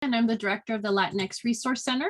and I'm the director of the Latinx Resource Center.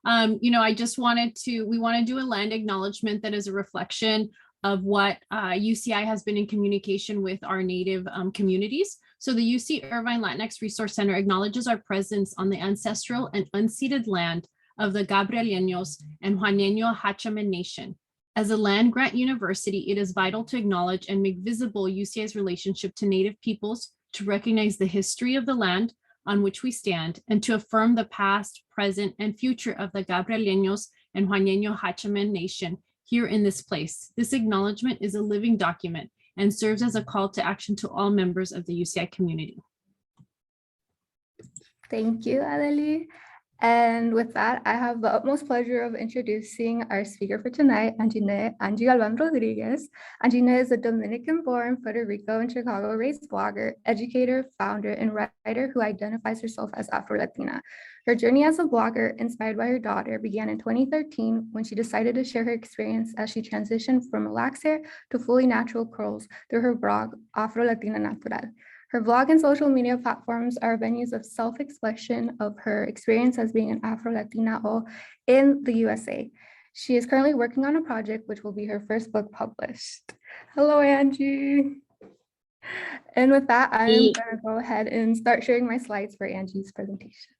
We want to do a land acknowledgement that is a reflection of what UCI has been in communication with our Native communities. So the UC Irvine Latinx Resource Center acknowledges our presence on the ancestral and unceded land of the Gabrieleños and Juaneño Hachaman Nation. As a land-grant university, it is vital to acknowledge and make visible UCI's relationship to Native peoples, to recognize the history of the land on which we stand, and to affirm the past, present, and future of the Gabrieleños and Juaneño Hachaman Nation here in this place. This acknowledgement is a living document and serves as a call to action to all members of the UCI community. Thank you, Adeli. And with that, I have the utmost pleasure of introducing our speaker for tonight, Angie Galvan Rodriguez. Angie is a Dominican-born, Puerto Rico and Chicago-raised blogger, educator, founder, and writer who identifies herself as Afro-Latina. Her journey as a blogger, inspired by her daughter, began in 2013 when she decided to share her experience as she transitioned from relaxed hair to fully natural curls through her blog, AfroLatinidad. Her blog and social media platforms are venues of self-expression of her experience as being an Afro-Latina in the USA. She is currently working on a project which will be her first book published. Hello, Angie. And with that, I'm going to go ahead and start sharing my slides for Angie's presentation.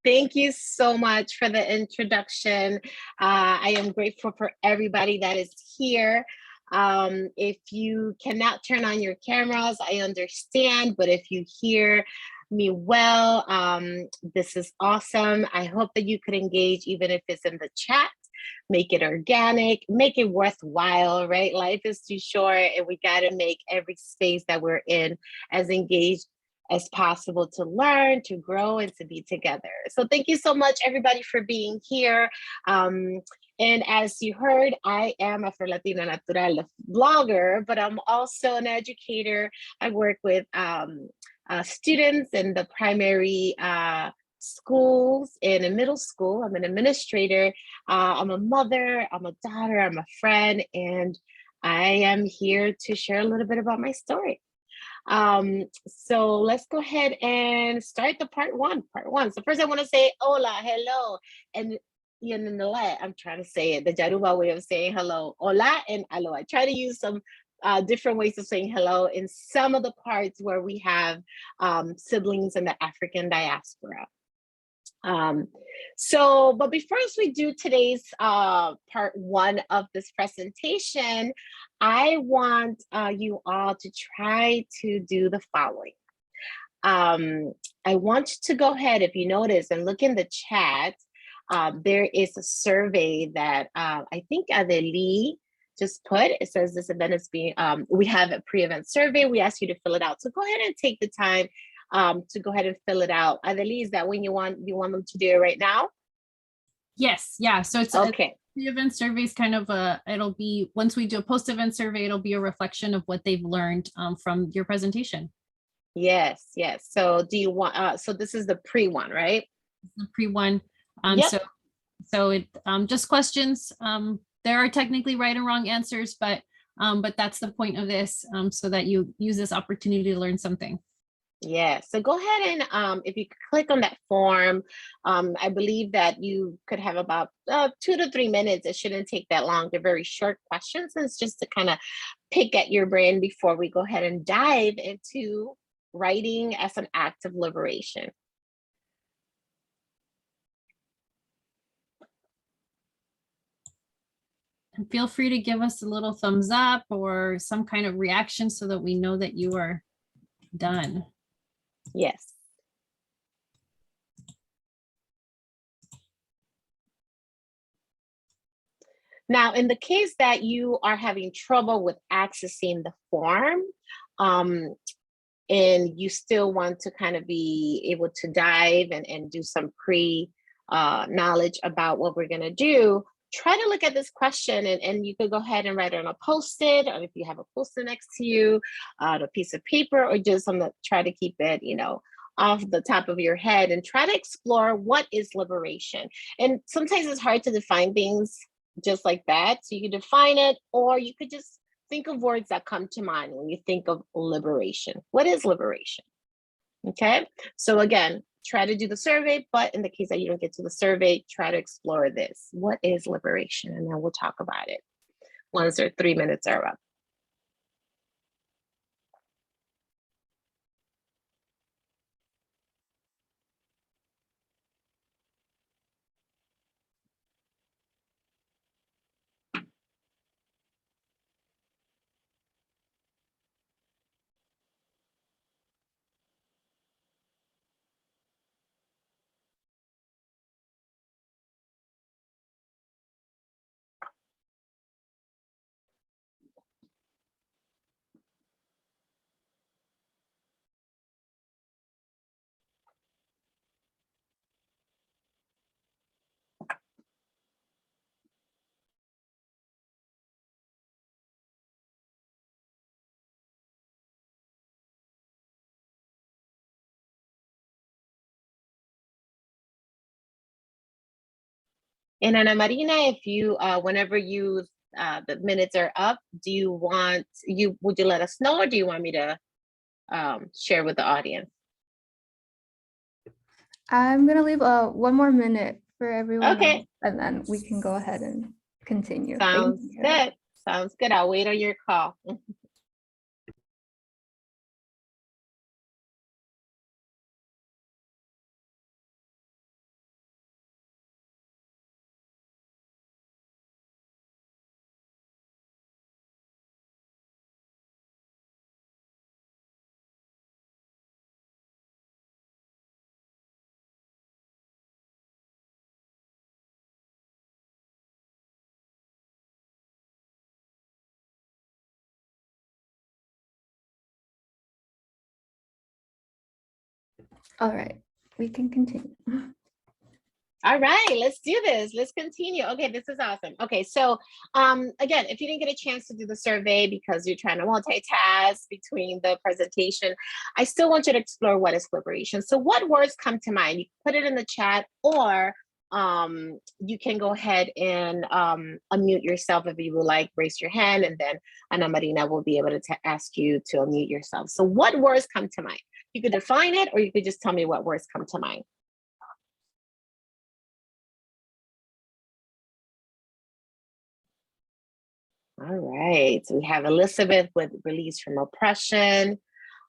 Thank you so much for the introduction. I am grateful for everybody that is here. If you cannot turn on your cameras, I understand, but if you hear me well, this is awesome. I hope that you could engage, even if it's in the chat. Make it organic, make it worthwhile, right? Life is too short and we got to make every space that we're in as engaged as possible to learn, to grow, and to be together. So thank you so much, everybody, for being here. And as you heard, I am a AfroLatina Natural blogger, but I'm also an educator. I work with students in the primary schools and in middle school. I'm an administrator. I'm a mother, I'm a daughter, I'm a friend, and I am here to share a little bit about my story. So let's go ahead and start the part one. So first I want to say hola, hello, and I'm trying to say it, the Yoruba way of saying hello, hola and alo. I try to use some different ways of saying hello in some of the parts where we have siblings in the African diaspora. But before we do today's part one of this presentation, I want you all to try to do the following. I want you to go ahead, if you notice, and look in the chat. There is a survey that I think Adeli just put. It says this event is being, we have a pre-event survey. We ask you to fill it out. So go ahead and take the time to go ahead and fill it out. Adeli, is that when you want them to do it right now? Yes, yeah. So it's okay. The event survey is kind of it'll be, once we do a post-event survey, it'll be a reflection of what they've learned from your presentation. Yes. So do you want, so this is the pre one, right? The pre one. Yep. So it just questions. There are technically right and wrong answers, but that's the point of this, so that you use this opportunity to learn something. Yeah, so go ahead and if you click on that form, I believe that you could have about 2 to 3 minutes. It shouldn't take that long. They're very short questions, and it's just to kind of pick at your brain before we go ahead and dive into writing as an act of liberation. And feel free to give us a little thumbs up or some kind of reaction so that we know that you are done. Yes. Now, in the case that you are having trouble with accessing the form, and you still want to kind of be able to dive and do some knowledge about what we're going to do, try to look at this question, and you could go ahead and write it on a Post-it, or if you have a Post-it next to you, on a piece of paper, or just try to keep it, off the top of your head, and try to explore what is liberation. And sometimes it's hard to define things just like that. So you can define it, or you could just think of words that come to mind when you think of liberation. What is liberation? Okay, so again, try to do the survey, but in the case that you don't get to the survey, try to explore this. What is liberation? And then we'll talk about it once our 3 minutes are up. And Ana Marina, if you, whenever you, the minutes are up, would you let us know, or do you want me to share with the audience? I'm gonna leave 1 more minute for everyone Okay. else, and then we can go ahead and continue. Sounds Thank you. good. Sounds good. I'll wait on your call. All right, we can continue. All right, let's do this. Let's continue. Okay, this is awesome. Okay, so again, if you didn't get a chance to do the survey because you're trying to multitask between the presentation, I still want you to explore what is liberation. So what words come to mind? You can put it in the chat, or you can go ahead and unmute yourself if you would like, raise your hand, and then Ana Marina will be able to ask you to unmute yourself. So what words come to mind? You could define it, or you could just tell me what words come to mind. All right, so we have Elizabeth with release from oppression.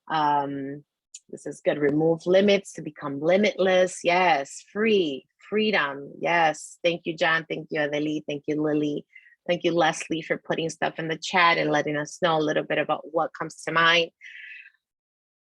This is good. Remove limits to become limitless. Yes, free, freedom. Yes, thank you, John. Thank you, Adeli. Thank you, Lily. Thank you, Leslie, for putting stuff in the chat and letting us know a little bit about what comes to mind.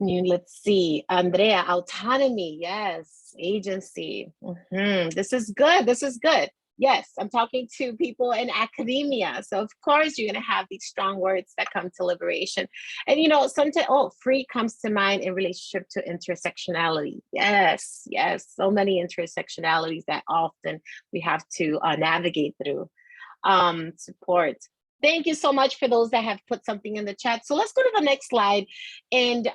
Let's see, Andrea, autonomy. Yes, agency. This is good. This is good. Yes, I'm talking to people in academia. So of course you're gonna have these strong words that come to liberation. And you know, sometimes, free comes to mind in relationship to intersectionality. Yes, yes, so many intersectionalities that often we have to navigate through. Support. Thank you so much for those that have put something in the chat. So let's go to the next slide. And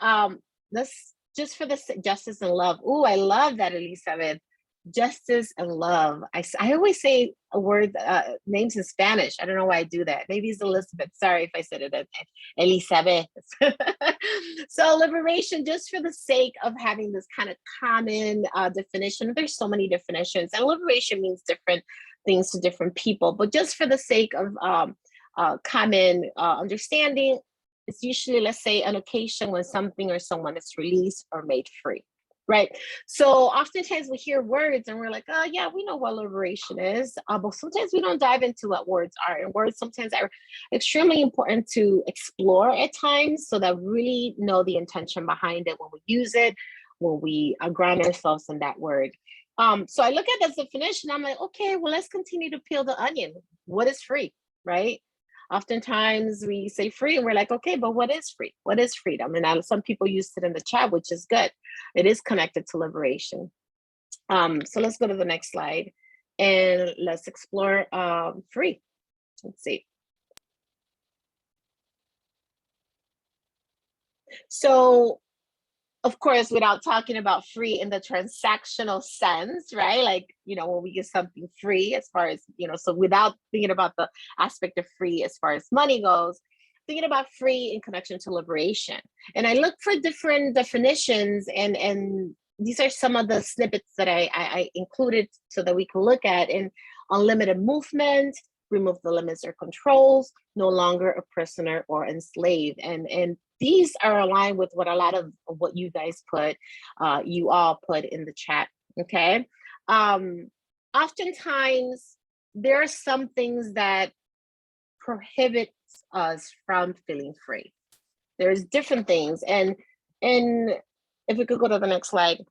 let's just for the justice and love. Oh, I love that, Elizabeth. Justice and love. I always say a word, names in Spanish. I don't know why I do that. Maybe it's Elizabeth. Sorry if I said it, Elizabeth. So liberation, just for the sake of having this kind of common definition. There's so many definitions, and liberation means different things to different people. But just for the sake of common understanding, it's usually, let's say, an occasion when something or someone is released or made free. Right. So oftentimes we hear words and we're like, oh yeah, we know what liberation is. But sometimes we don't dive into what words are. And words sometimes are extremely important to explore at times, so that we really know the intention behind it when we use it, when we ground ourselves in that word. So I look at this definition, I'm like, okay, well, let's continue to peel the onion. What is free, right? Oftentimes we say free and we're like, okay, but what is free? What is freedom? And some people used it in the chat, which is good. It is connected to liberation. So let's go to the next slide and let's explore free. Let's see. So of course, without talking about free in the transactional sense, right? Like, you know, when we get something free as far as, you know, so without thinking about the aspect of free as far as money goes, thinking about free in connection to liberation. And I look for different definitions, and these are some of the snippets that I included so that we can look at. In unlimited movement, remove the limits or controls, no longer a prisoner or enslaved. And these are aligned with what a lot of what you guys put, you all put in the chat, okay? Oftentimes, there are some things that prohibits us from feeling free. There's different things. And if we could go to the next slide,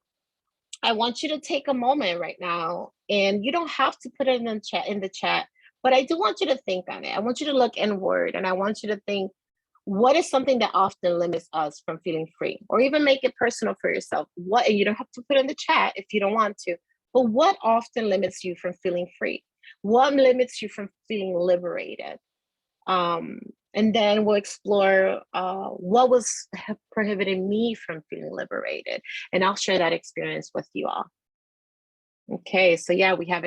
I want you to take a moment right now, and you don't have to put it in the chat, but I do want you to think on it. I want you to look inward, and I want you to think, what is something that often limits us from feeling free? Or even make it personal for yourself. What, and you don't have to put it in the chat if you don't want to, but what often limits you from feeling free? What limits you from feeling liberated? And then we'll explore what was prohibiting me from feeling liberated. And I'll share that experience with you all. Okay, so yeah, we have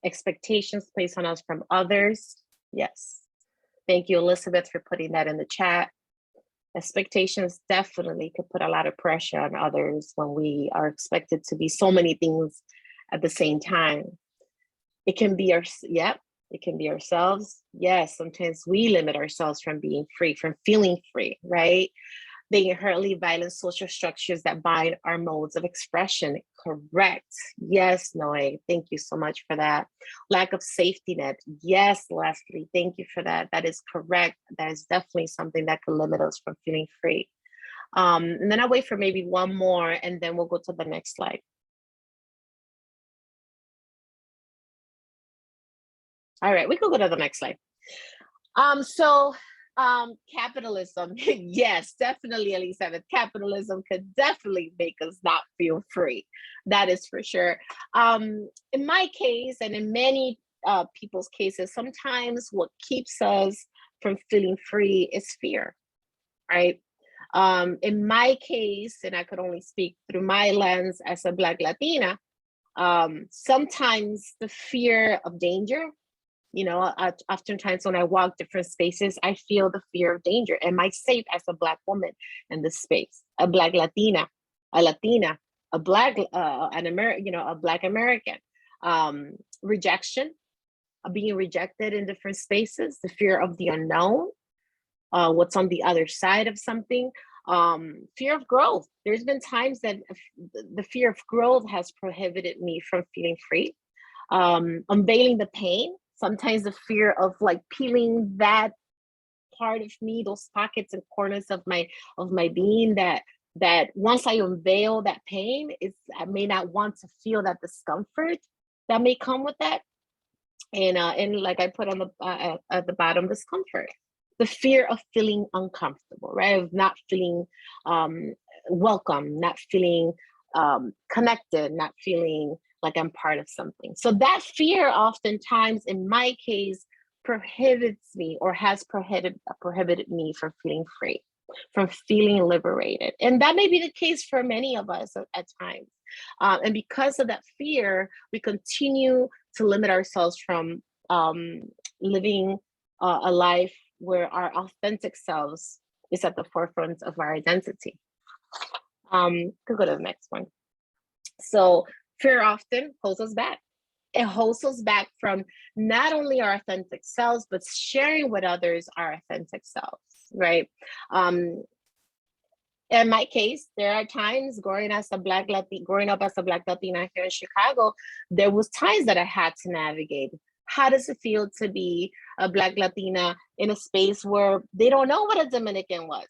expectations placed on us from others. Yes. Thank you, Elizabeth, for putting that in the chat. Expectations definitely could put a lot of pressure on others when we are expected to be so many things at the same time. It can be it can be ourselves. Yes, sometimes we limit ourselves from being free, from feeling free, right? The inherently violent social structures that bind our modes of expression. Correct. Yes, Noe, thank you so much for that. Lack of safety net. Yes, Leslie, thank you for that. That is correct. That is definitely something that can limit us from feeling free. And then I'll wait for maybe one more, and then we'll go to the next slide. All right, we could go to the next slide. Capitalism, yes, definitely, Elizabeth. Capitalism could definitely make us not feel free. That is for sure. In my case, and in many people's cases, sometimes what keeps us from feeling free is fear, right? In my case, and I could only speak through my lens as a Black Latina, sometimes the fear of danger. You know, oftentimes when I walk different spaces, I feel the fear of danger. Am I safe as a Black woman in this space? A Black Latina, a Black, a Black American. Rejection, being rejected in different spaces, the fear of the unknown, what's on the other side of something. Fear of growth. There's been times that the fear of growth has prohibited me from feeling free. Unveiling the pain. Sometimes the fear of like peeling that part of me, those pockets and corners of my being that once I unveil that pain, I may not want to feel that discomfort that may come with that. And like I put on the at the bottom, discomfort. The fear of feeling uncomfortable, right? Of not feeling welcome, not feeling connected, not feeling like I'm part of something. So that fear oftentimes, in my case, prohibits me or has prohibited me from feeling free, from feeling liberated. And that may be the case for many of us at times. And because of that fear, we continue to limit ourselves from living a life where our authentic selves is at the forefront of our identity. Could go to the next one. So fear often holds us back. It holds us back from not only our authentic selves, but sharing with others our authentic selves, right? In my case, there are times growing up as a Black Latina here in Chicago, there was times that I had to navigate. How does it feel to be a Black Latina in a space where they don't know what a Dominican was?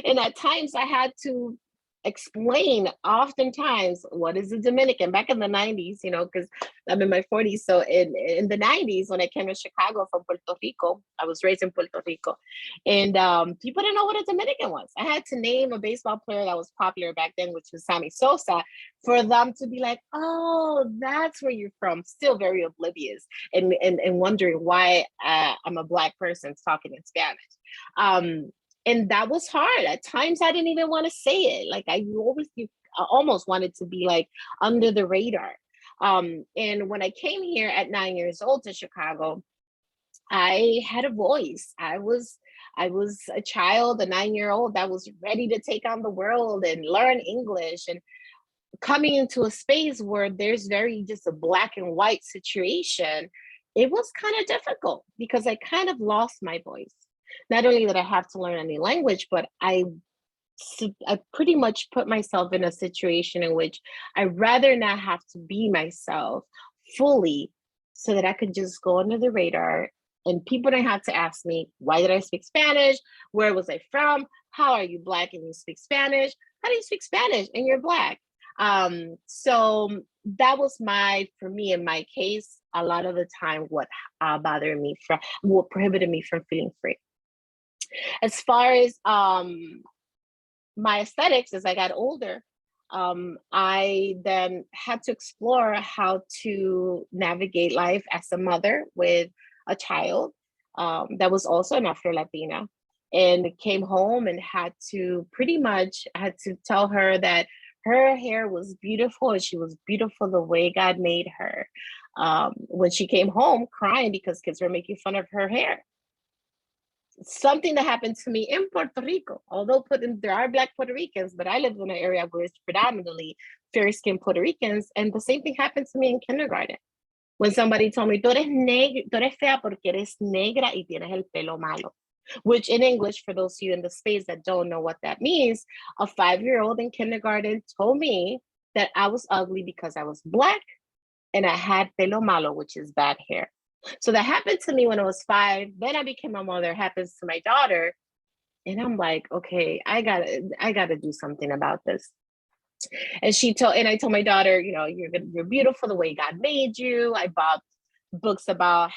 And at times I had to explain oftentimes what is a Dominican back in the 90s, you know, because I'm in my 40s. So in the 90s, when I came to Chicago from Puerto Rico, I was raised in Puerto Rico, and people didn't know what a Dominican was. I had to name a baseball player that was popular back then, which was Sammy Sosa, for them to be like, oh, that's where you're from. Still very oblivious and wondering why I'm a Black person talking in Spanish. And that was hard. At times I didn't even want to say it. Like I almost wanted to be like under the radar. And when I came here at 9 years old to Chicago, I had a voice. I was a child, a 9-year-old that was ready to take on the world and learn English. coming into a space where there's very just a black and white situation, it was kind of difficult because I kind of lost my voice. Not only did I have to learn a new language, but I pretty much put myself in a situation in which I'd rather not have to be myself fully so that I could just go under the radar and people don't have to ask me, why did I speak Spanish? Where was I from? How are you Black and you speak Spanish? How do you speak Spanish and you're Black? So that was for me, in my case, a lot of the time, what bothered me what prohibited me from feeling free. As far as my aesthetics, as I got older, I then had to explore how to navigate life as a mother with a child that was also an Afro-Latina, and came home and had to tell her that her hair was beautiful and she was beautiful the way God made her. When she came home crying because kids were making fun of her hair. Something that happened to me in Puerto Rico, although there are Black Puerto Ricans, but I lived in an area where it's predominantly fair-skinned Puerto Ricans, and the same thing happened to me in kindergarten. When somebody told me, tú eres fea porque eres negra y tienes el pelo malo, which in English, for those of you in the space that don't know what that means, a 5-year-old in kindergarten told me that I was ugly because I was Black and I had pelo malo, which is bad hair. So that happened to me when I was 5. Then I became a mother. It happens to my daughter. And I'm like, okay, I gotta do something about this. And I told my daughter, you're beautiful the way God made you. I bought books about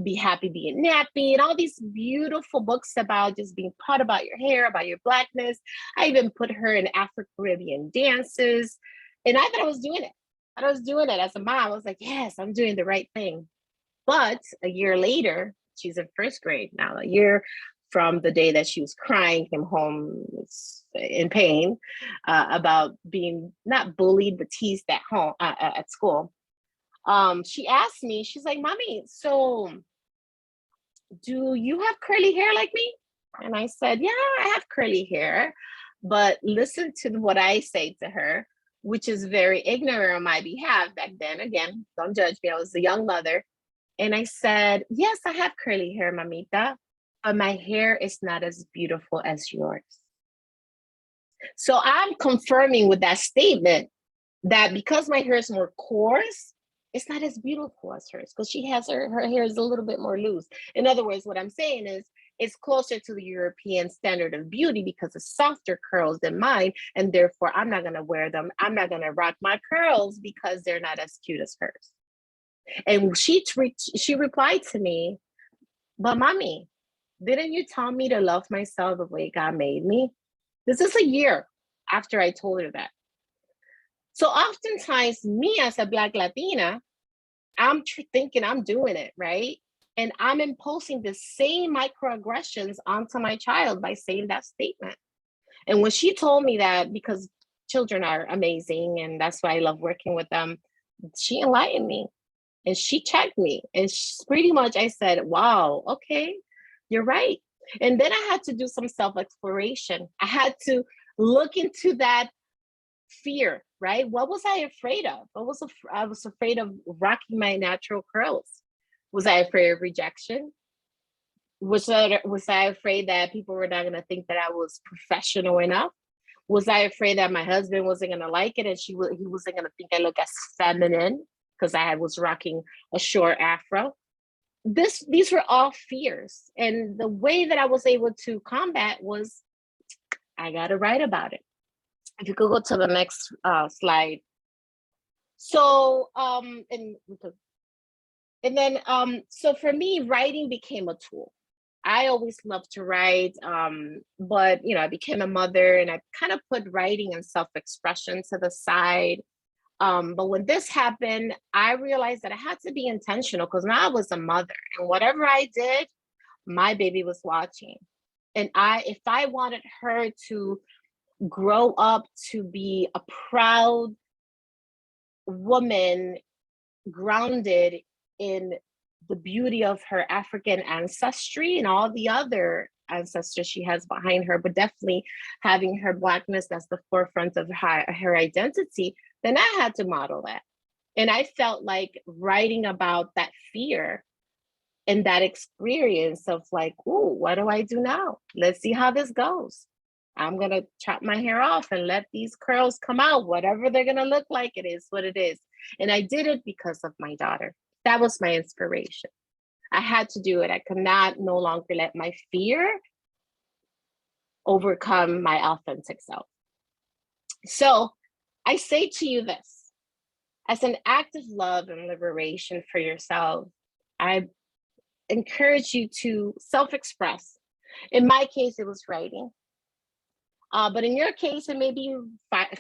be happy being nappy, and all these beautiful books about just being proud about your hair, about your Blackness. I even put her in Afro-Caribbean dances, and I thought I was doing it. I was doing it as a mom. I was like, yes, I'm doing the right thing. But a year later, she's in 1st grade now, a year from the day that she was crying, came home in pain about being not bullied, but teased at home, at school. She asked me, she's like, Mommy, so do you have curly hair like me? And I said, yeah, I have curly hair, but listen to what I say to her, which is very ignorant on my behalf back then. Again, don't judge me. I was a young mother. And I said, yes, I have curly hair, mamita, but my hair is not as beautiful as yours. So I'm confirming with that statement that because my hair is more coarse, it's not as beautiful as hers, because she has her hair is a little bit more loose. In other words, what I'm saying is it's closer to the European standard of beauty because it's softer curls than mine, and therefore I'm not gonna wear them. I'm not gonna rock my curls because they're not as cute as hers. And she replied to me, but Mommy, didn't you tell me to love myself the way God made me? This is a year after I told her that. So oftentimes me as a Black Latina, I'm thinking I'm doing it, right? And I'm imposing the same microaggressions onto my child by saying that statement. And when she told me that, because children are amazing and that's why I love working with them, she enlightened me and she checked me. And pretty much I said, wow, okay, you're right. And then I had to do some self-exploration. I had to look into that fear, right? What was I afraid of? I was afraid of rocking my natural curls. Was I afraid of rejection? Was I afraid that people were not going to think that I was professional enough? Was I afraid that my husband wasn't going to like it and he wasn't going to think I look as feminine because I was rocking a short afro? These were all fears. And the way that I was able to combat was I got to write about it. If you could go to the next slide. So, so for me, writing became a tool. I always loved to write, but I became a mother and I kind of put writing and self-expression to the side. But when this happened, I realized that I had to be intentional because now I was a mother, and whatever I did, my baby was watching. And if I wanted her to grow up to be a proud woman grounded in the beauty of her African ancestry and all the other ancestors she has behind her, but definitely having her Blackness as the forefront of her identity, then I had to model that. And I felt like writing about that fear and that experience of like, ooh, what do I do now? Let's see how this goes. I'm gonna chop my hair off and let these curls come out, whatever they're gonna look like, it is what it is. And I did it because of my daughter. That was my inspiration. I had to do it. I could not no longer let my fear overcome my authentic self. So I say to you this, as an act of love and liberation for yourself, I encourage you to self-express. In my case, it was writing. But in your case, it may be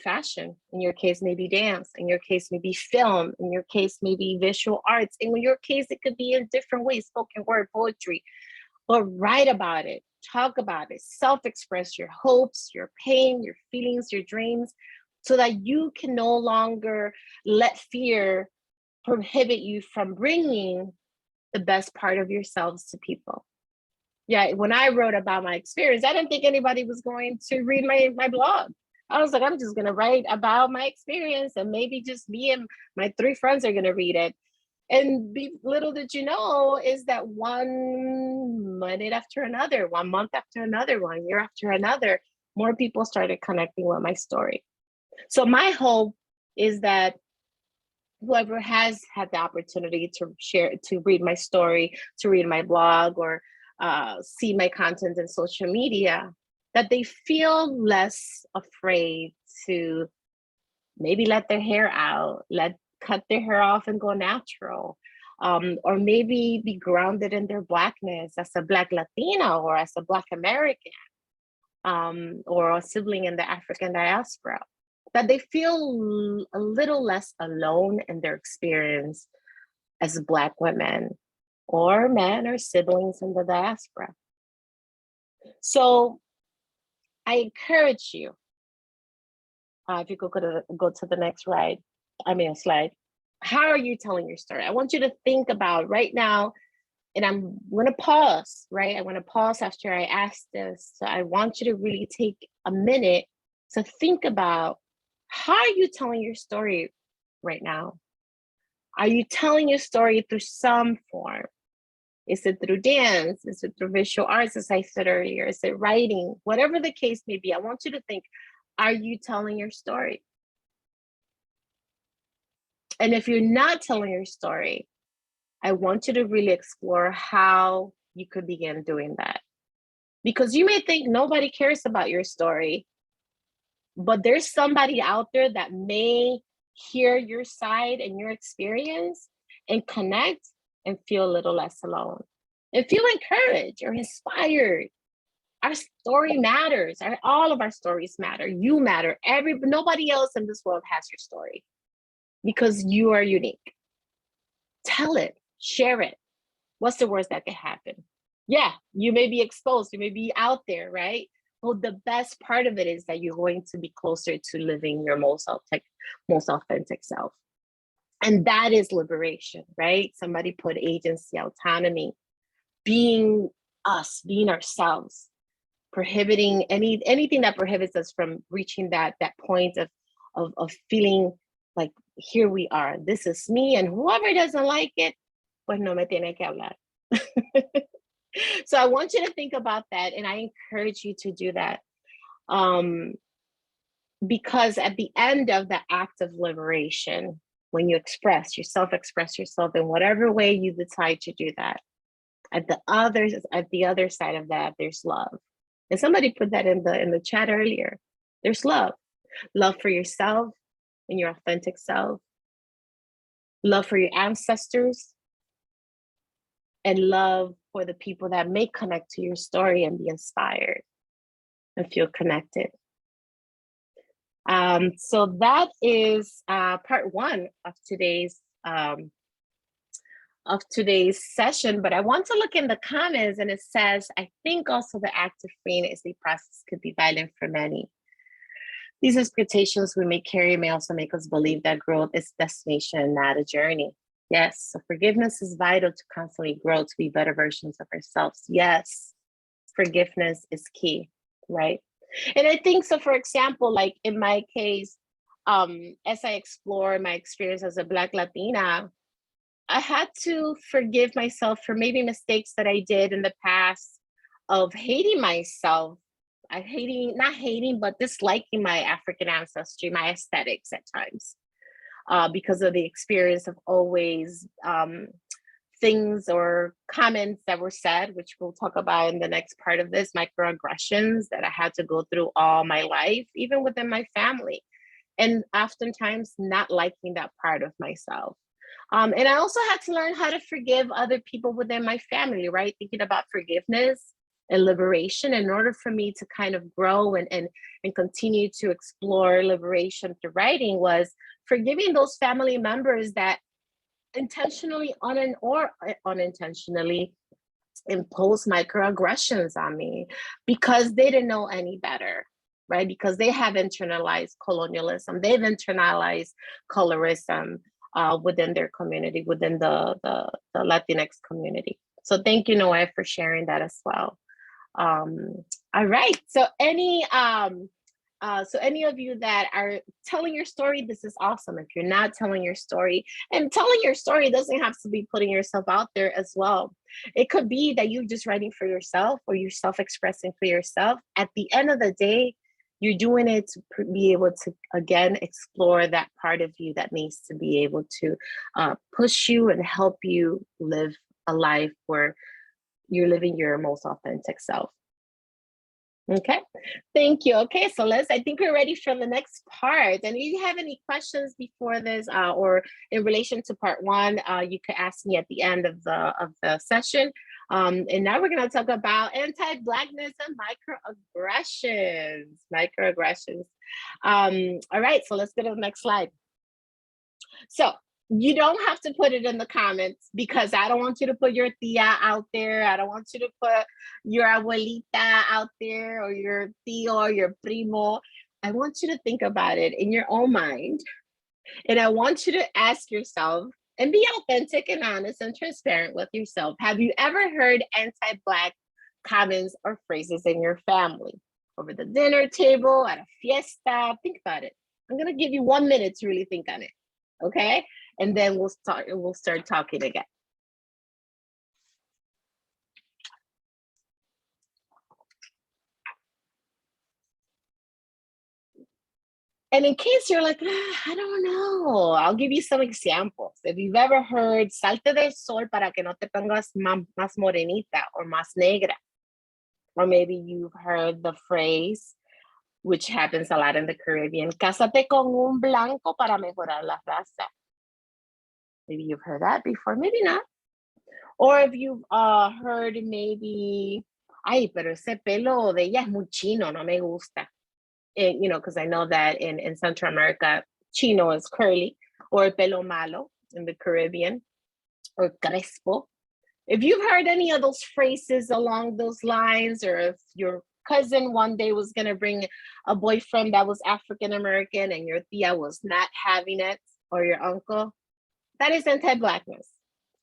fashion. In your case, maybe dance. In your case, maybe film. In your case, maybe visual arts. In your case, it could be in different ways, spoken word, poetry. But write about it, talk about it, self-express your hopes, your pain, your feelings, your dreams, so that you can no longer let fear prohibit you from bringing the best part of yourselves to people. Yeah, when I wrote about my experience, I didn't think anybody was going to read my blog. I was like, I'm just gonna write about my experience, and maybe just me and my 3 friends are gonna read it. And little did you know is that one minute after another, 1 month after another, 1 year after another, more people started connecting with my story. So my hope is that whoever has had the opportunity to share, to read my story, to read my blog, or see my content in social media, that they feel less afraid to maybe let their hair out, cut their hair off and go natural, or maybe be grounded in their Blackness as a Black Latina or as a Black American, or a sibling in the African diaspora, that they feel a little less alone in their experience as Black women or men or siblings in the diaspora. So I encourage you, if you go to the next slide. How are you telling your story? I want you to think about right now, and I'm gonna pause, right? I wanna pause after I ask this. So I want you to really take a minute to think about, how are you telling your story right now? Are you telling your story through some form? Is it through dance? Is it through visual arts, as I said earlier? Is it writing? Whatever the case may be, I want you to think, are you telling your story? And if you're not telling your story, I want you to really explore how you could begin doing that. Because you may think nobody cares about your story, but there's somebody out there that may hear your side and your experience and connect and feel a little less alone and feel encouraged or inspired. Our story matters. All of our stories matter. You matter. Nobody else in this world has your story because you are unique. Tell it, share it. What's the worst that could happen? Yeah, you may be exposed, you may be out there, right? But the best part of it is that you're going to be closer to living your most authentic self. And that is liberation, right? Somebody put agency, autonomy, being us, being ourselves, prohibiting anything that prohibits us from reaching that point of feeling like, here we are, this is me, and whoever doesn't like it, pues no me tiene que hablar. So I want you to think about that, and I encourage you to do that. Because at the end of the act of liberation, when you express yourself in whatever way you decide to do that, at the other side of that, there's love. And somebody put that in the chat earlier. There's love for yourself and your authentic self, love for your ancestors, and love for the people that may connect to your story and be inspired and feel connected. So that is part 1 of today's session, but I want to look in the comments, and it says, I think also the act of freeing is a process could be violent for many. These expectations we may carry may also make us believe that growth is destination and not a journey. Yes, so forgiveness is vital to constantly grow, to be better versions of ourselves. Yes, forgiveness is key, right? And I think so, for example, like in my case, as I explore my experience as a Black Latina, I had to forgive myself for maybe mistakes that I did in the past of hating myself. Not hating, but disliking my African ancestry, my aesthetics at times, because of the experience of always things or comments that were said, which we'll talk about in the next part of this, microaggressions that I had to go through all my life, even within my family. And oftentimes not liking that part of myself. And I also had to learn how to forgive other people within my family, right? Thinking about forgiveness and liberation in order for me to kind of grow and continue to explore liberation through writing was forgiving those family members that intentionally or unintentionally impose microaggressions on me because they didn't know any better, right? Because they have internalized colonialism, they've internalized colorism within their community, within the Latinx community. So thank you, Noé, for sharing that as well. All right, so any of you that are telling your story, this is awesome. If you're not telling your story, and telling your story doesn't have to be putting yourself out there as well. It could be that you're just writing for yourself or you're self-expressing for yourself. At the end of the day, you're doing it to be able to, again, explore that part of you that needs to be able to push you and help you live a life where you're living your most authentic self. Okay, thank you. Okay, so I think we're ready for the next part. And if you have any questions before this or in relation to part one, you could ask me at the end of the session. And now we're gonna talk about anti-Blackness and microaggressions. All right, so let's go to the next slide. So you don't have to put it in the comments because I don't want you to put your tia out there. I don't want you to put your abuelita out there or your tío or your primo. I want you to think about it in your own mind. And I want you to ask yourself and be authentic and honest and transparent with yourself. Have you ever heard anti-Black comments or phrases in your family? Over the dinner table, at a fiesta? Think about it. I'm going to give you 1 minute to really think on it. Okay? And then we'll start talking again. And in case you're like, I don't know, I'll give you some examples. If you've ever heard, salte del sol para que no te pongas más morenita or más negra. Or maybe you've heard the phrase, which happens a lot in the Caribbean, cásate con un blanco para mejorar la raza. Maybe you've heard that before, maybe not. Or if you've heard maybe, ay, pero ese pelo de ella es muy chino, no me gusta. And, you know, because I know that in Central America, chino is curly, or pelo malo in the Caribbean, or crespo. If you've heard any of those phrases along those lines, or if your cousin one day was going to bring a boyfriend that was African American and your tia was not having it, or your uncle, that is anti-Blackness.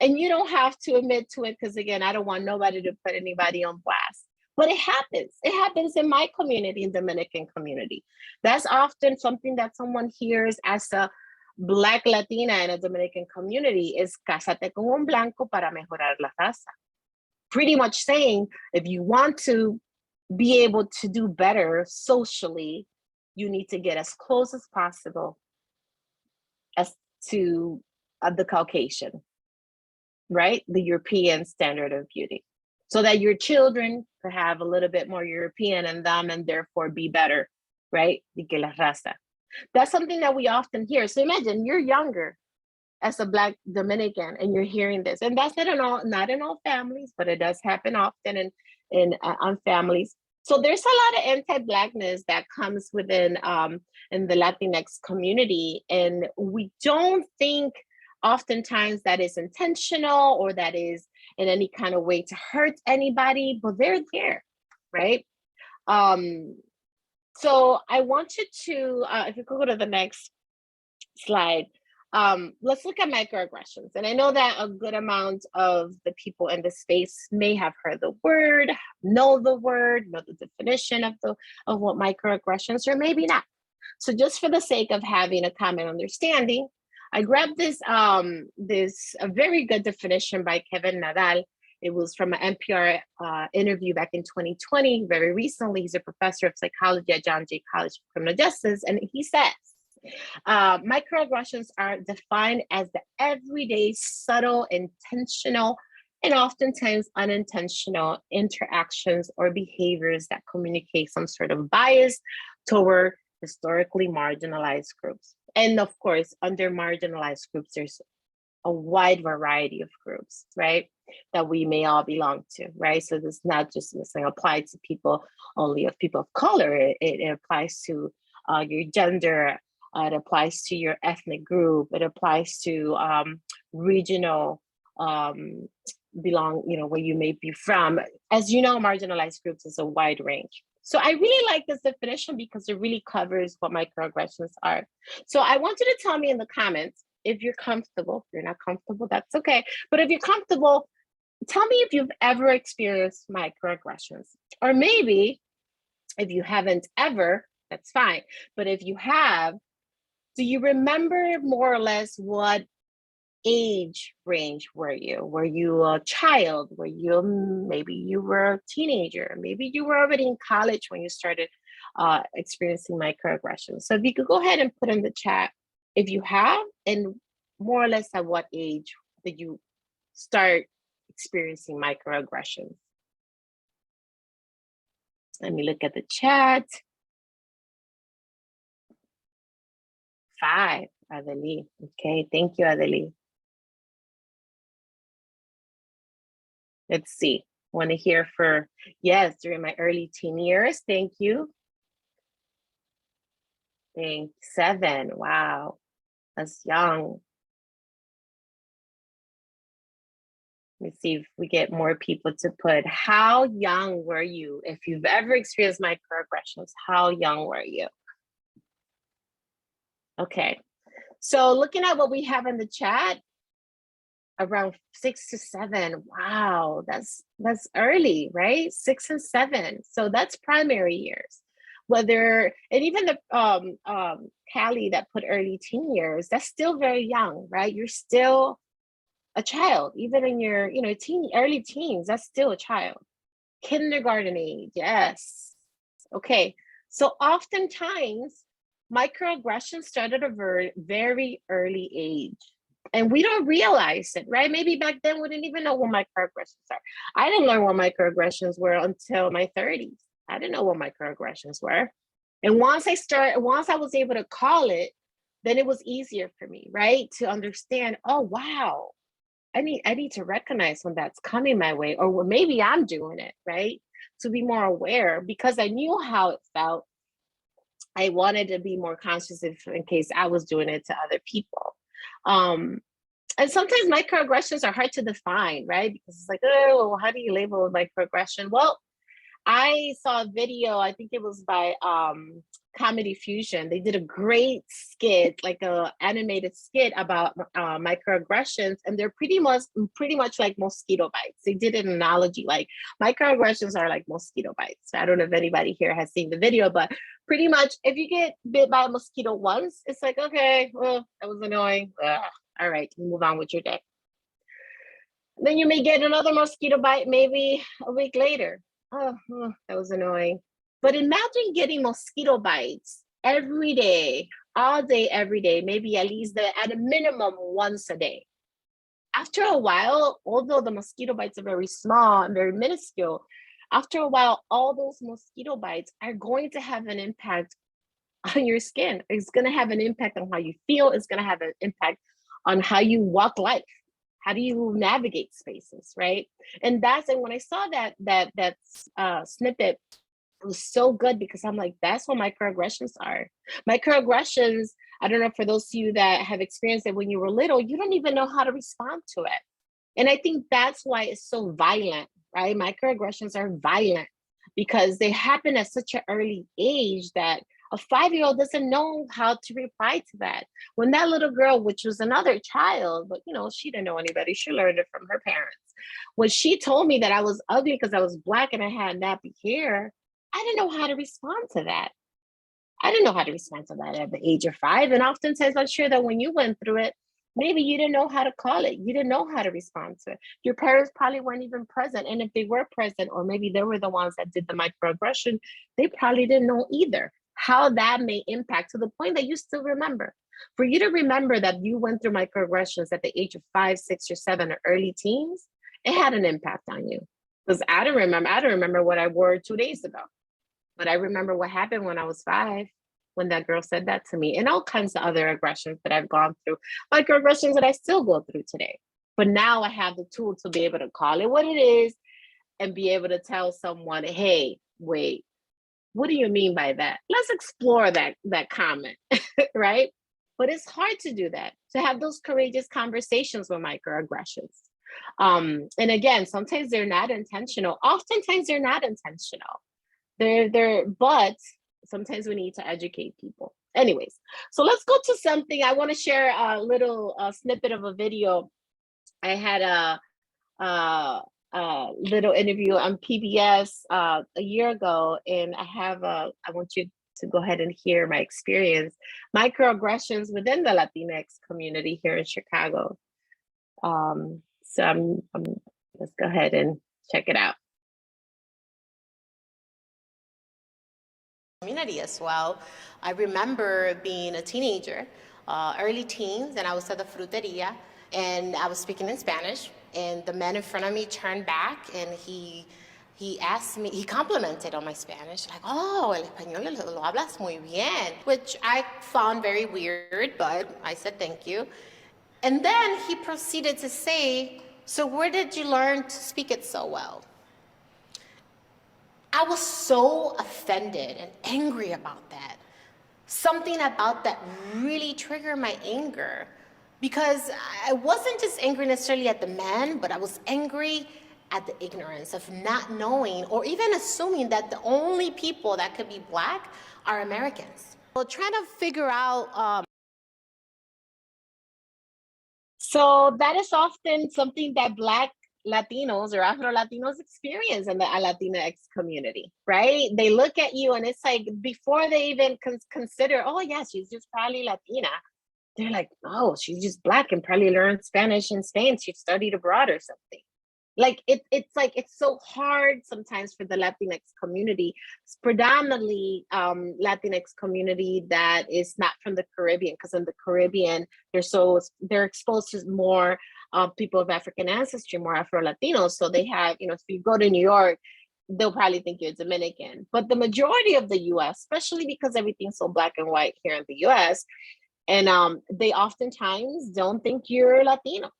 And you don't have to admit to it because, again, I don't want nobody to put anybody on blast. But it happens. It happens in my community, in Dominican community. That's often something that someone hears as a Black Latina in a Dominican community is cásate con un blanco para mejorar la raza. Pretty much saying, if you want to be able to do better socially, you need to get as close as possible as to the Caucasian, right? The European standard of beauty, so that your children could have a little bit more European in them and therefore be better, right? Y que la raza. That's something that we often hear. So imagine you're younger as a Black Dominican and you're hearing this. And that's not in all families, but it does happen often on families. So there's a lot of anti-Blackness that comes within in the Latinx community. And we don't think oftentimes that is intentional or that is in any kind of way to hurt anybody, but they're there, right? So I want you to, if you could go to the next slide, let's look at microaggressions. And I know that a good amount of the people in this space may have heard the word, know the definition of what microaggressions, or maybe not. So just for the sake of having a common understanding, I grabbed this a very good definition by Kevin Nadal. It was from an NPR interview back in 2020, very recently. He's a professor of psychology at John Jay College of Criminal Justice. And he says, microaggressions are defined as the everyday, subtle, intentional, and oftentimes unintentional interactions or behaviors that communicate some sort of bias toward historically marginalized groups. And of course, under marginalized groups, there's a wide variety of groups, right, that we may all belong to, right? So this is not just applied to people only of people of color. It applies to your gender. It applies to your ethnic group. It applies to regional where you may be from. As you know, marginalized groups is a wide range. So I really like this definition because it really covers what microaggressions are. So I want you to tell me in the comments if you're comfortable. If you're not comfortable, that's okay. But if you're comfortable, tell me if you've ever experienced microaggressions. Or maybe if you haven't ever, that's fine. But if you have, do you remember more or less what age range were you? Were you a child? Maybe you were a teenager? Maybe you were already in college when you started experiencing microaggressions. So if you could go ahead and put in the chat if you have, and more or less at what age did you start experiencing microaggressions? Let me look at the chat. 5, Adeli. Okay, thank you, Adeli. Let's see. Want to hear for, yes, during my early teen years. Thank you. 7. Wow, that's young. Let me see if we get more people to put, how young were you? If you've ever experienced microaggressions, how young were you? Okay, so looking at what we have in the chat, around 6 to 7. Wow, that's early, right? 6 and 7. So that's primary years. And even the Callie that put early teen years, that's still very young, right? You're still a child, even in your early teens, that's still a child. Kindergarten age, yes. Okay, so oftentimes microaggressions start at a very early age. And we don't realize it, right? Maybe back then we didn't even know what microaggressions are. I didn't learn what microaggressions were until my 30s. I didn't know what microaggressions were. And once I was able to call it, then it was easier for me, right? To understand, oh, wow, I need to recognize when that's coming my way, or maybe I'm doing it, right? To be more aware, because I knew how it felt. I wanted to be more conscious in case I was doing it to other people. And sometimes microaggressions are hard to define, right? Because it's like, oh, how do you label a microaggression? Well, I saw a video, I think it was by Comedy Fusion. They did a great skit, like a animated skit about microaggressions, and they're pretty much like mosquito bites. They did an analogy, like microaggressions are like mosquito bites. I don't know if anybody here has seen the video, but pretty much if you get bit by a mosquito once, it's like, okay, well, that was annoying. Ugh. All right, move on with your day. Then you may get another mosquito bite maybe a week later. Oh, that was annoying. But imagine getting mosquito bites every day, all day, every day, maybe at least at a minimum once a day. After a while, although the mosquito bites are very small and very minuscule, after a while, all those mosquito bites are going to have an impact on your skin. It's going to have an impact on how you feel. It's going to have an impact on how you walk life. How do you navigate spaces, right? And when I saw that snippet, it was so good because I'm like, that's what microaggressions are. Microaggressions, I don't know, for those of you that have experienced it when you were little, you don't even know how to respond to it. And I think that's why it's so violent, right? Microaggressions are violent because they happen at such an early age that A 5-year-old doesn't know how to reply to that. When that little girl, which was another child, but she didn't know anybody, she learned it from her parents. When she told me that I was ugly because I was Black and I had nappy hair, I didn't know how to respond to that. I didn't know how to respond to that at the age of 5. And oftentimes I'm sure that when you went through it, maybe you didn't know how to call it. You didn't know how to respond to it. Your parents probably weren't even present. And if they were present, or maybe they were the ones that did the microaggression, they probably didn't know either how that may impact, to the point that you still remember. For you to remember that you went through microaggressions at the age of 5, 6, or 7, or early teens, it had an impact on you. Because I don't remember what I wore 2 days ago. But I remember what happened when I was 5, when that girl said that to me, and all kinds of other aggressions that I've gone through, microaggressions that I still go through today. But now I have the tool to be able to call it what it is and be able to tell someone, hey, wait, what do you mean by that? Let's explore that comment, right? But it's hard to do that, to have those courageous conversations with microaggressions. And again, sometimes they're not intentional. Oftentimes they're not intentional. But sometimes we need to educate people. Anyways, so let's go to something. I want to share a little snippet of a video. I had a little interview on PBS a year ago, and I want you to go ahead and hear my experience, microaggressions within the Latinx community here in Chicago. So let's go ahead and check it out. Community as well. I remember being a teenager, early teens, and I was at the fruteria, and I was speaking in Spanish, and the man in front of me turned back, and he asked me, he complimented on my Spanish, like, oh, el español lo hablas muy bien, which I found very weird, but I said thank you. And then he proceeded to say, so where did you learn to speak it so well? I was so offended and angry about that. Something about that really triggered my anger, because I wasn't just angry necessarily at the man, but I was angry at the ignorance of not knowing or even assuming that the only people that could be Black are Americans. Well, trying to figure out. So that is often something that Black Latinos or Afro-Latinos experience in the Latinx community, right? They look at you and it's like, before they even consider, oh yeah, she's just probably Latina, they're like, oh, she's just Black and probably learned Spanish in Spain, she studied abroad or something. Like it's so hard sometimes for the Latinx community. It's predominantly Latinx community that is not from the Caribbean, because in the Caribbean they're exposed to more people of African ancestry, more Afro-Latinos. So they have, if you go to New York, they'll probably think you're Dominican. But the majority of the U.S., especially because everything's so Black and white here in the U.S., and they oftentimes don't think you're Latino.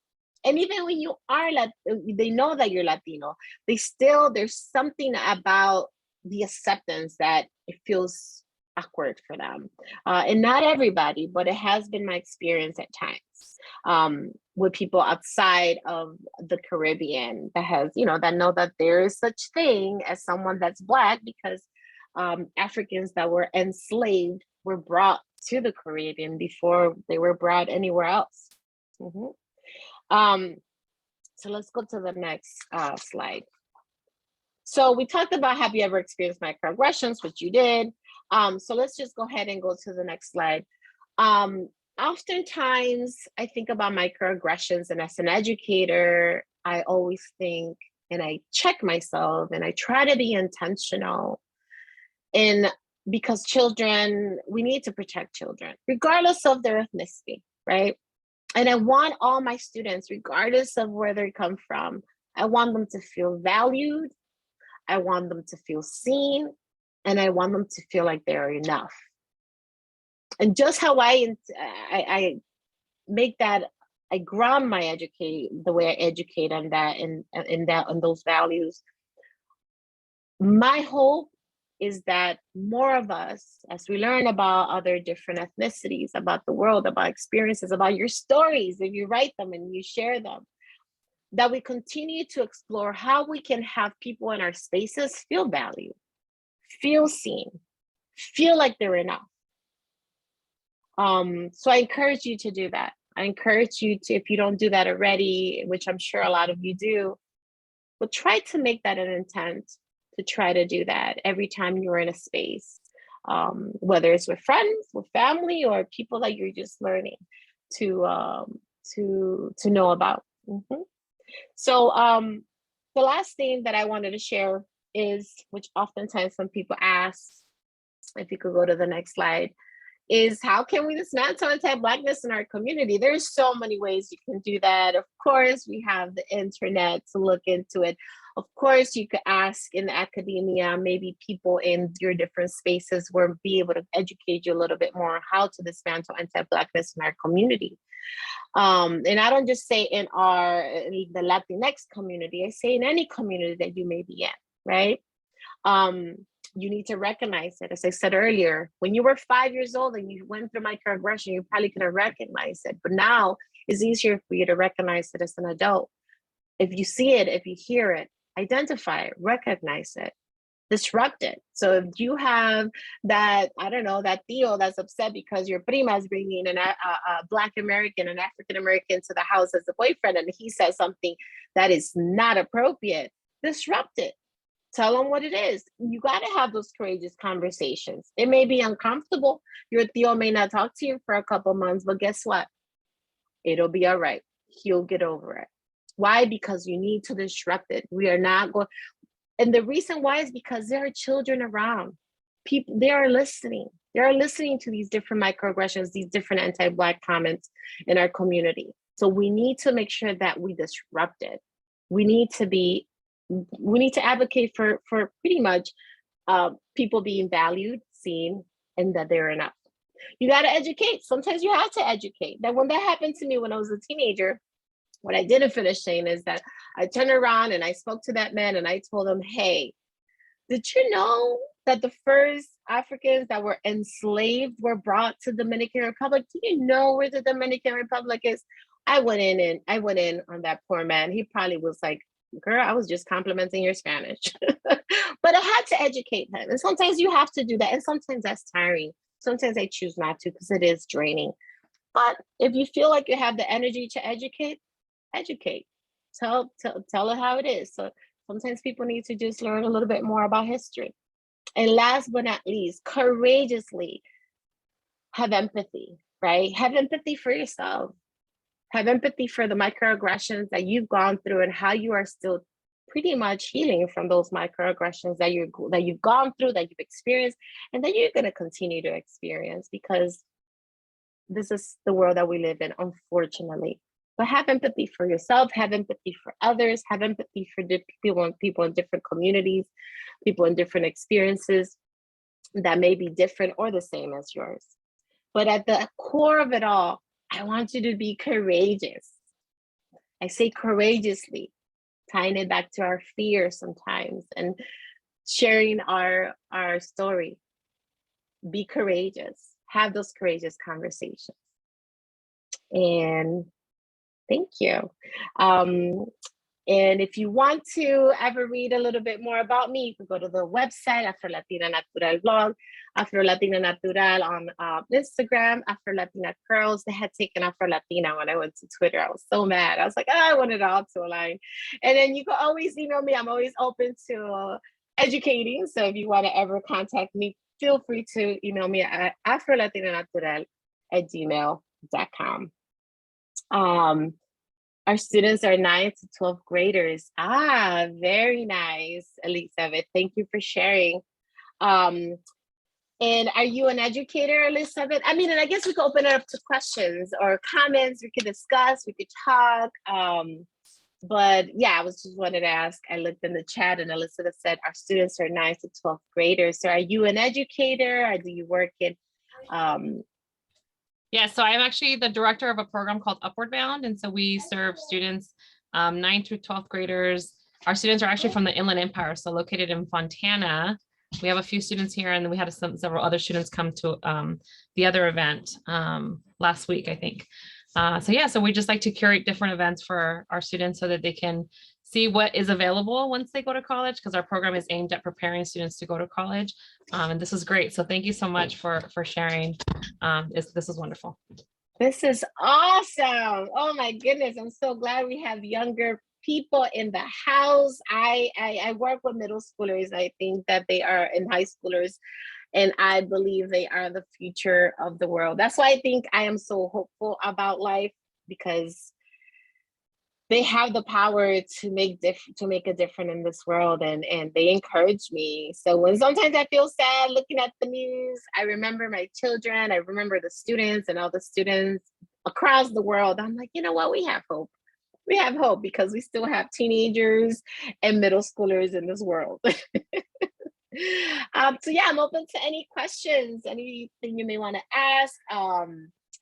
And even when you are they know that you're Latino, there's something about the acceptance that it feels awkward for them. And not everybody, but it has been my experience at times with people outside of the Caribbean that know that there is such thing as someone that's Black, because Africans that were enslaved were brought to the Caribbean before they were brought anywhere else. Mm-hmm. So let's go to the next slide. So we talked about, have you ever experienced microaggressions, which you did. So let's just go ahead and go to the next slide. Oftentimes I think about microaggressions, and as an educator, I always think, and I check myself, and I try to be intentional because children, we need to protect children, regardless of their ethnicity, right? And I want all my students, regardless of where they come from, I want them to feel valued. I want them to feel seen, and I want them to feel like they're enough. And just how I make that, I ground the way I educate on that, on those values. My hope is that more of us, as we learn about other different ethnicities, about the world, about experiences, about your stories, if you write them and you share them, that we continue to explore how we can have people in our spaces feel valued, feel seen, feel like they're enough. So I encourage you to do that. I encourage you to, if you don't do that already, which I'm sure a lot of you do, but try to make that an intent to try to do that every time you're in a space, whether it's with friends, with family, or people that you're just learning to know about. So the last thing that I wanted to share is, which oftentimes some people ask, if you could go to the next slide, is how can we dismantle anti-Blackness in our community? There's so many ways you can do that. Of course, we have the internet to look into it. Of course, you could ask in academia, maybe people in your different spaces will be able to educate you a little bit more on how to dismantle anti-Blackness in our community. And I don't just say in the Latinx community, I say in any community that you may be in, right? You need to recognize it. As I said earlier, when you were 5 years old and you went through microaggression, you probably could have recognized it. But now it's easier for you to recognize it as an adult. If you see it, if you hear it, identify it, recognize it, disrupt it. So if you have that, I don't know, that tío that's upset because your prima is bringing a Black American, an African American to the house as a boyfriend, and he says something that is not appropriate, disrupt it. Tell them what it is. You got to have those courageous conversations. It may be uncomfortable. Your tío may not talk to you for a couple months, but guess what? It'll be all right. He'll get over it. Why? Because you need to disrupt it. We are not going, and the reason why is because there are children around. People, they are listening. They are listening to these different microaggressions, these different anti-Black comments in our community. So we need to make sure that we disrupt it. We need to advocate for pretty much people being valued, seen, and that they're enough. You got to educate. Sometimes you have to educate. That when that happened to me when I was a teenager, what I didn't finish saying is that I turned around and I spoke to that man and I told him, hey, did you know that the first Africans that were enslaved were brought to Dominican Republic? Do you know where the Dominican Republic is? I went in on that poor man. He probably was like, girl, I was just complimenting your Spanish. But I had to educate him. And sometimes you have to do that. And sometimes that's tiring. Sometimes I choose not to because it is draining. But if you feel like you have the energy to educate. Tell it how it is. So sometimes people need to just learn a little bit more about history. And last but not least, courageously have empathy, right? Have empathy for yourself. Have empathy for the microaggressions that you've gone through and how you are still pretty much healing from those microaggressions that you've gone through, that you've experienced, and that you're going to continue to experience, because this is the world that we live in, unfortunately. But have empathy for yourself, have empathy for others, have empathy for people in different communities, people in different experiences that may be different or the same as yours. But at the core of it all, I want you to be courageous. I say courageously, tying it back to our fear sometimes and sharing our story. Be courageous. Have those courageous conversations. And thank you. And if you want to ever read a little bit more about me, you can go to the website, AfroLatina Natural blog, AfroLatina Natural on Instagram, AfroLatina Curls. They had taken AfroLatina when I went to Twitter. I was so mad. I was like, I want it all to align. And then you can always email me. I'm always open to educating. So if you want to ever contact me, feel free to email me at afrolatinanatural@gmail.com. Our students are 9th to 12th graders. Very nice, Elizabeth. Thank you for sharing. And are you an educator, Elizabeth? I mean, and I guess we could open it up to questions or comments. We could discuss, we could talk. But yeah, I was just wanted to ask. I looked in the chat and Elizabeth said our students are 9th to 12th graders. So are you an educator or do you work in Yeah, so I'm actually the director of a program called Upward Bound. And so we serve students 9th through 12th graders. Our students are actually from the Inland Empire, so located in Fontana. We have a few students here, and then we had several other students come to the other event last week, I think. So we just like to curate different events for our students so that they can see what is available once they go to college, because our program is aimed at preparing students to go to college. And this is great. So thank you so much for sharing. This is wonderful. This is awesome. Oh my goodness. I'm so glad we have younger people in the house. I work with middle schoolers. I think that they are in high schoolers, and I believe they are the future of the world. That's why I think I am so hopeful about life, because they have the power to make a difference in this world, and they encourage me. So when sometimes I feel sad looking at the news, I remember my children, I remember the students and all the students across the world. I'm like, you know what, we have hope. We have hope because we still have teenagers and middle schoolers in this world. So yeah, I'm open to any questions, anything you may want to ask.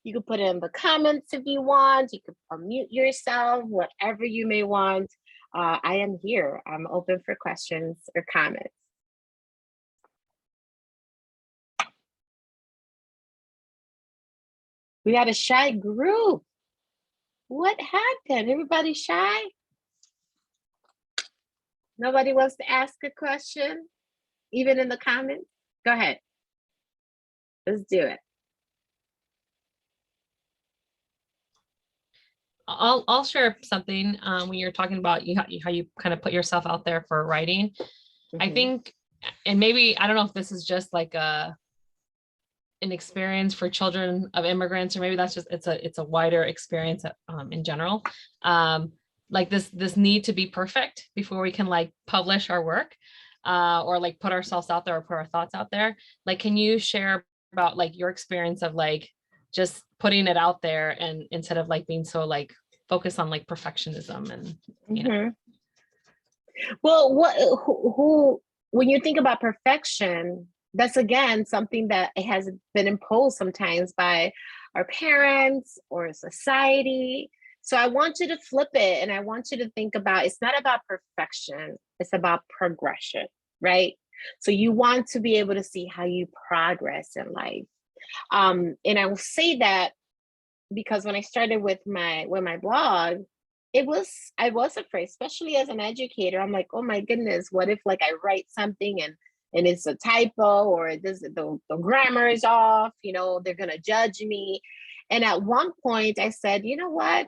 You can put it in the comments if you want. You can unmute yourself, whatever you may want. I am here. I'm open for questions or comments. We got a shy group. What happened? Everybody shy? Nobody wants to ask a question, even in the comments? Go ahead. Let's do it. I'll share something when you're talking about how you kind of put yourself out there for writing. I think, and maybe, I don't know if this is just like an experience for children of immigrants, or maybe that's just, it's a wider experience in general. Like this need to be perfect before we can like publish our work or like put ourselves out there or put our thoughts out there. Like, can you share about like your experience of like just putting it out there, and instead of like being so like focused on like perfectionism and you know? Well, when you think about perfection, that's again something that it has been imposed sometimes by our parents or society. So I want you to flip it, and I want you to think about, it's not about perfection, it's about progression, right? So you want to be able to see how you progress in life. And I will say that because when I started with my blog, I was afraid, especially as an educator. I'm like, oh my goodness, what if like I write something and it's a typo, or the grammar is off, you know, they're gonna judge me. And at one point I said, you know what?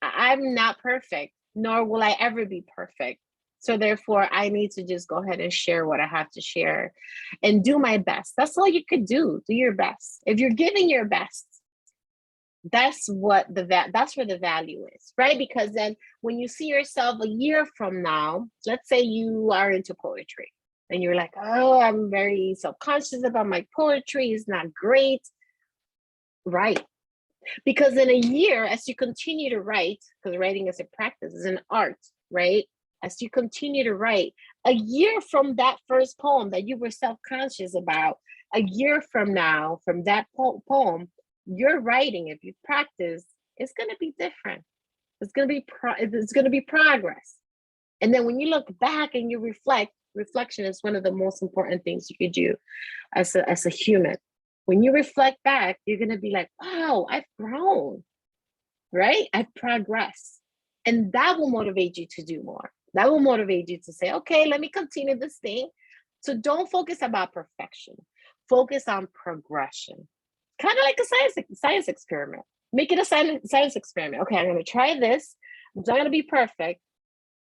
I'm not perfect, nor will I ever be perfect. So therefore, I need to just go ahead and share what I have to share and do my best. That's all you could do. Do your best. If you're giving your best, that's where the value is, right? Because then when you see yourself a year from now, let's say you are into poetry and you're like, oh, I'm very self-conscious about my poetry, it's not great, right? Because in a year, as you continue to write, because writing is a practice, is an art, right? As you continue to write, a year from that first poem that you were self-conscious about, a year from now, from that poem, your writing, if you practice, it's going to be different. It's going to be progress. And then when you look back and you reflect, reflection is one of the most important things you could do as a human. When you reflect back, you're going to be like, wow, I've grown, right? I've progressed. And that will motivate you to do more. That will motivate you to say, okay, let me continue this thing. So don't focus about perfection. Focus on progression. Kind of like a science experiment. Make it a science experiment. Okay, I'm going to try this. It's not going to be perfect,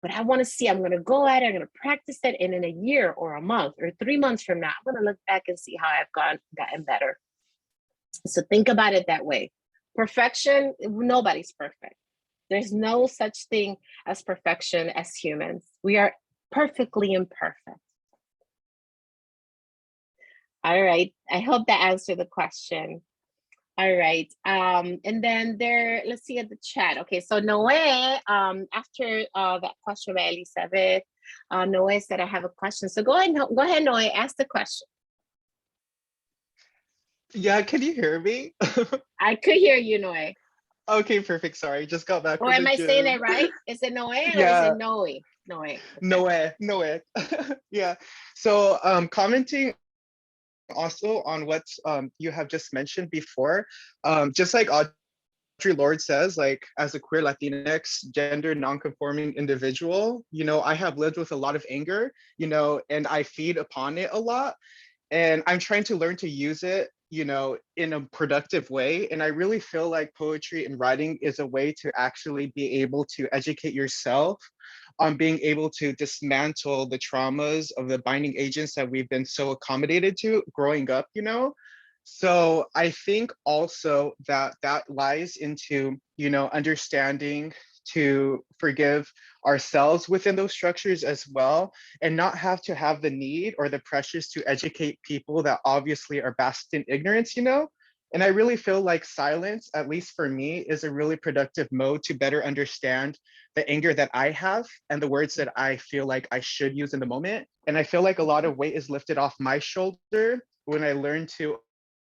but I want to see, I'm going to go at it. I'm going to practice it. And in a year or a month or 3 months from now, I'm going to look back and see how I've gotten better. So think about it that way. Perfection, nobody's perfect. There's no such thing as perfection as humans. We are perfectly imperfect. All right. I hope that answered the question. All right. And then let's see at the chat. Okay, so Noe, after that question by Elizabeth, Noe said, I have a question. So go ahead, Noe, ask the question. Yeah, can you hear me? I could hear you, Noe. Okay, perfect. Sorry, just got back Or from am the I gym. saying it right? Is it Noe or Yeah. is it Noe? Noe. Noe. Yeah. So commenting also on what you have just mentioned before, just like Audrey Lord says, like, as a queer Latinx gender nonconforming individual, I have lived with a lot of anger, and I feed upon it a lot. And I'm trying to learn to use it, in a productive way. And I really feel like poetry and writing is a way to actually be able to educate yourself on being able to dismantle the traumas of the binding agents that we've been so accommodated to growing up, So I think also that lies into, understanding to forgive ourselves within those structures as well, and not have to have the need or the pressures to educate people that obviously are basked in ignorance, And I really feel like silence, at least for me, is a really productive mode to better understand the anger that I have and the words that I feel like I should use in the moment. And I feel like a lot of weight is lifted off my shoulder when I learn to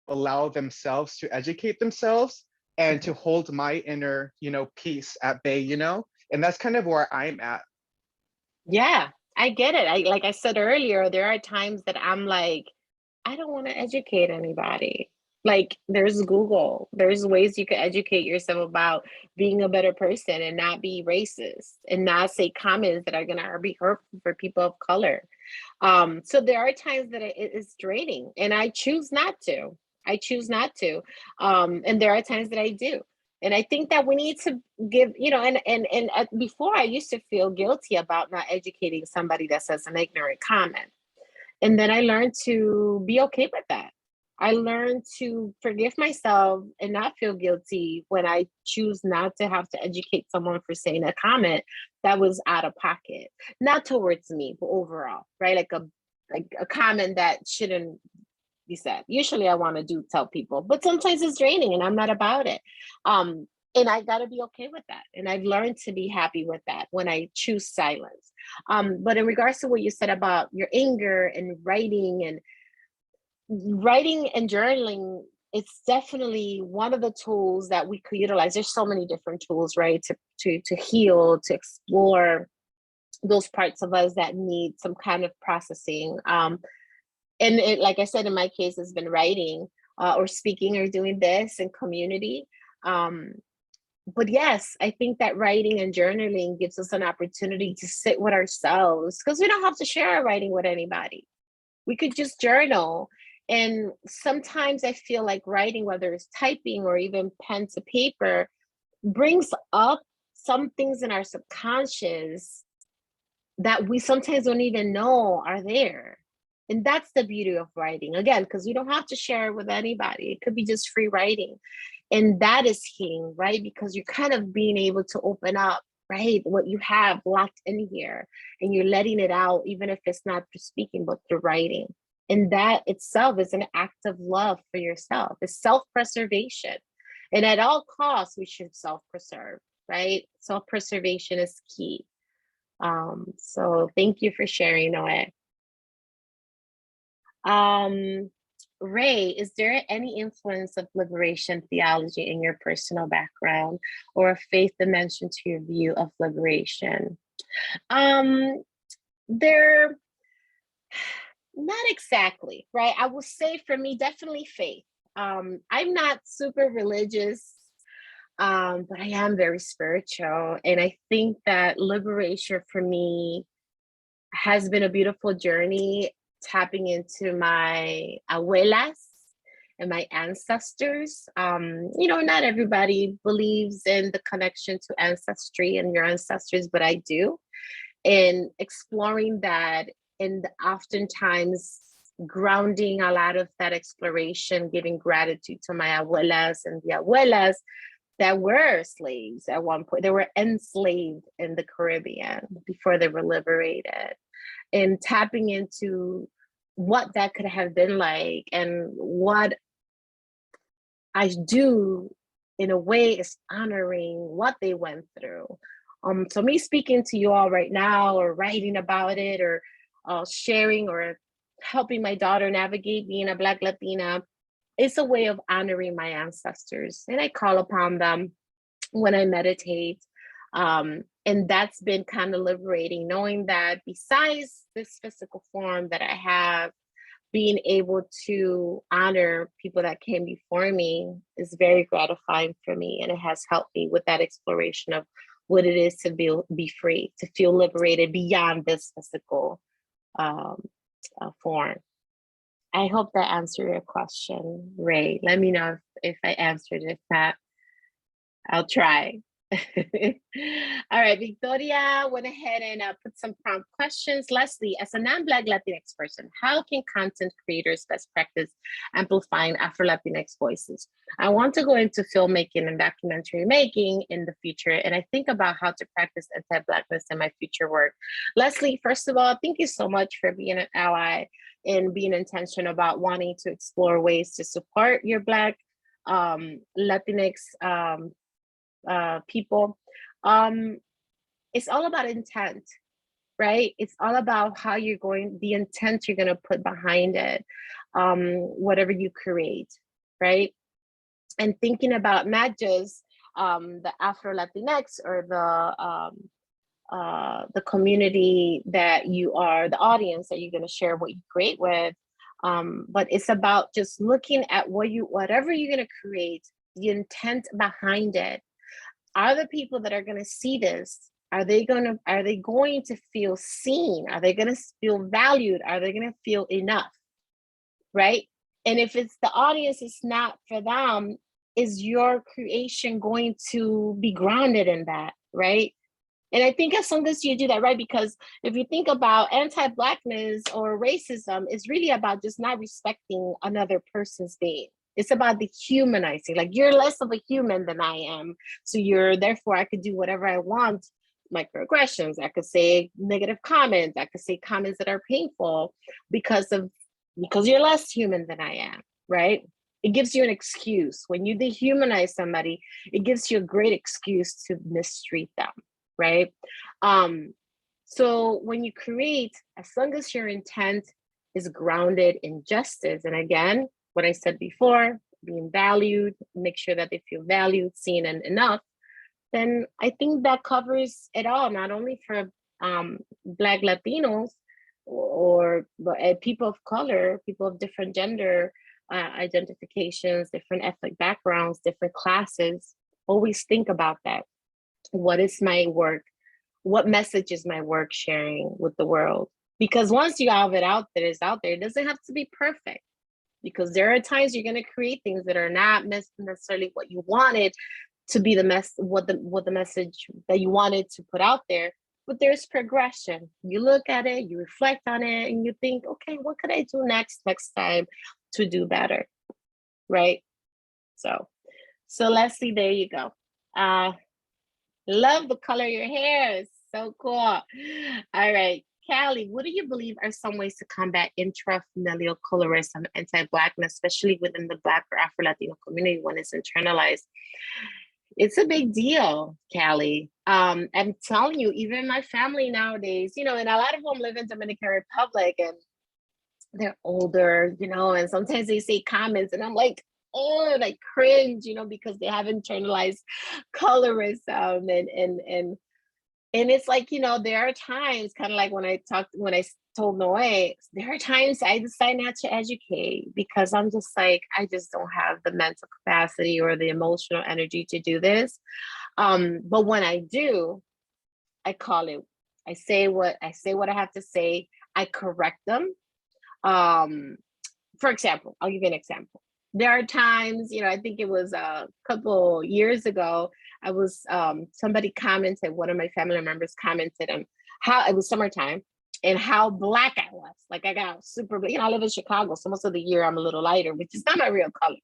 allow themselves to educate themselves and to hold my inner, peace at bay, And that's kind of where I'm at. Yeah, I get it. Like I said earlier, there are times that I'm like, I don't want to educate anybody. Like there's Google, there's ways you can educate yourself about being a better person and not be racist and not say comments that are gonna be hurtful for people of color. So there are times that it is draining and I choose not to. I choose not to. And there are times that I do. And I think that we need to give, before I used to feel guilty about not educating somebody that says an ignorant comment. And then I learned to be okay with that. I learned to forgive myself and not feel guilty when I choose not to have to educate someone for saying a comment that was out of pocket, not towards me, but overall, right? Like a comment that shouldn't be said. Usually I want to tell people, but sometimes it's draining and I'm not about it. And I got to be okay with that. And I've learned to be happy with that when I choose silence. But in regards to what you said about your anger and writing and journaling, it's definitely one of the tools that we could utilize. There's so many different tools, right? To heal, to explore those parts of us that need some kind of processing. And like I said, in my case, it's been writing or speaking or doing this in community. But yes, I think that writing and journaling gives us an opportunity to sit with ourselves because we don't have to share our writing with anybody. We could just journal. And sometimes I feel like writing, whether it's typing or even pen to paper, brings up some things in our subconscious that we sometimes don't even know are there. And that's the beauty of writing, again, because you don't have to share it with anybody. It could be just free writing. And that is healing, right? Because you're kind of being able to open up, right? What you have locked in here and you're letting it out, even if it's not through speaking, but through writing. And that itself is an act of love for yourself. It's self-preservation. And at all costs, we should self-preserve, right? Self-preservation is key. So thank you for sharing, Noe. Ray, is there any influence of liberation theology in your personal background or a faith dimension to your view of liberation? There, not exactly, right? I will say for me, definitely faith. I'm not super religious, but I am very spiritual. And I think that liberation for me has been a beautiful journey, tapping into my abuelas and my ancestors. Not everybody believes in the connection to ancestry and your ancestors, but I do. And exploring that and oftentimes grounding a lot of that exploration, giving gratitude to my abuelas and the abuelas that were slaves at one point. They were enslaved in the Caribbean before they were liberated. And tapping into what that could have been like and what I do in a way is honoring what they went through. So me speaking to you all right now or writing about it or sharing or helping my daughter navigate being a Black Latina, it's a way of honoring my ancestors. And I call upon them when I meditate. And that's been kind of liberating, knowing that besides this physical form that I have, being able to honor people that came before me is very gratifying for me. And it has helped me with that exploration of what it is to be free, to feel liberated beyond this physical form. I hope that answered your question, Ray. Let me know if I answered it. If not, I'll try. All right, Victoria went ahead and put some prompt questions. Leslie, as a non-Black Latinx person, how can content creators best practice amplifying Afro-Latinx voices? I want to go into filmmaking and documentary making in the future, and I think about how to practice anti-Blackness in my future work. Leslie, first of all, thank you so much for being an ally and being intentional about wanting to explore ways to support your Black Latinx people. It's all about intent, right? It's all about how you're going, the intent you're going to put behind it, whatever you create, right? And thinking about not just the Afro-Latinx or the community that you are, the audience that you're going to share what you create with, but it's about just looking at whatever you're going to create, the intent behind it. Are the people that are going to see this, are they going to feel seen? Are they going to feel valued? Are they going to feel enough? Right? And if it's the audience, it's not for them, is your creation going to be grounded in that? Right? And I think as long as you do that, right? Because if you think about anti-Blackness or racism, it's really about just not respecting another person's being. It's about the humanizing, like you're less of a human than I am. So therefore I could do whatever I want, microaggressions. I could say negative comments. I could say comments that are painful because you're less human than I am, right? It gives you an excuse. When you dehumanize somebody, it gives you a great excuse to mistreat them, right? So when you create, as long as your intent is grounded in justice, and again, what I said before, being valued, make sure that they feel valued, seen, and enough, then I think that covers it all, not only for Black Latinos but people of color, people of different gender identifications, different ethnic backgrounds, different classes. Always think about that. What is my work? What message is my work sharing with the world? Because once you have it out there, it's out there. It doesn't have to be perfect. Because there are times you're going to create things that are not necessarily what you wanted to be what the message that you wanted to put out there, but there's progression. You look at it, you reflect on it, and you think, okay, what could I do next time to do better, right? So Leslie, there you go. Love the color of your hair. It's so cool. All right. Callie, what do you believe are some ways to combat intrafamilial colorism, anti-Blackness, especially within the Black or Afro-Latino community when it's internalized? It's a big deal, Callie. I'm telling you, even my family nowadays, and a lot of them live in Dominican Republic and they're older, and sometimes they say comments and I'm like, oh, and I cringe, because they have internalized colorism and it's like, there are times, kind of like when I told Noé, there are times I decide not to educate because I'm just like, I just don't have the mental capacity or the emotional energy to do this. But when I do, I call it. I say what I have to say. I correct them. For example, I'll give you an example. There are times, I think it was a couple years ago, I was, somebody commented, one of my family members commented on how it was summertime and how Black I was. Like I got super, I live in Chicago, so most of the year I'm a little lighter, which is not my real color.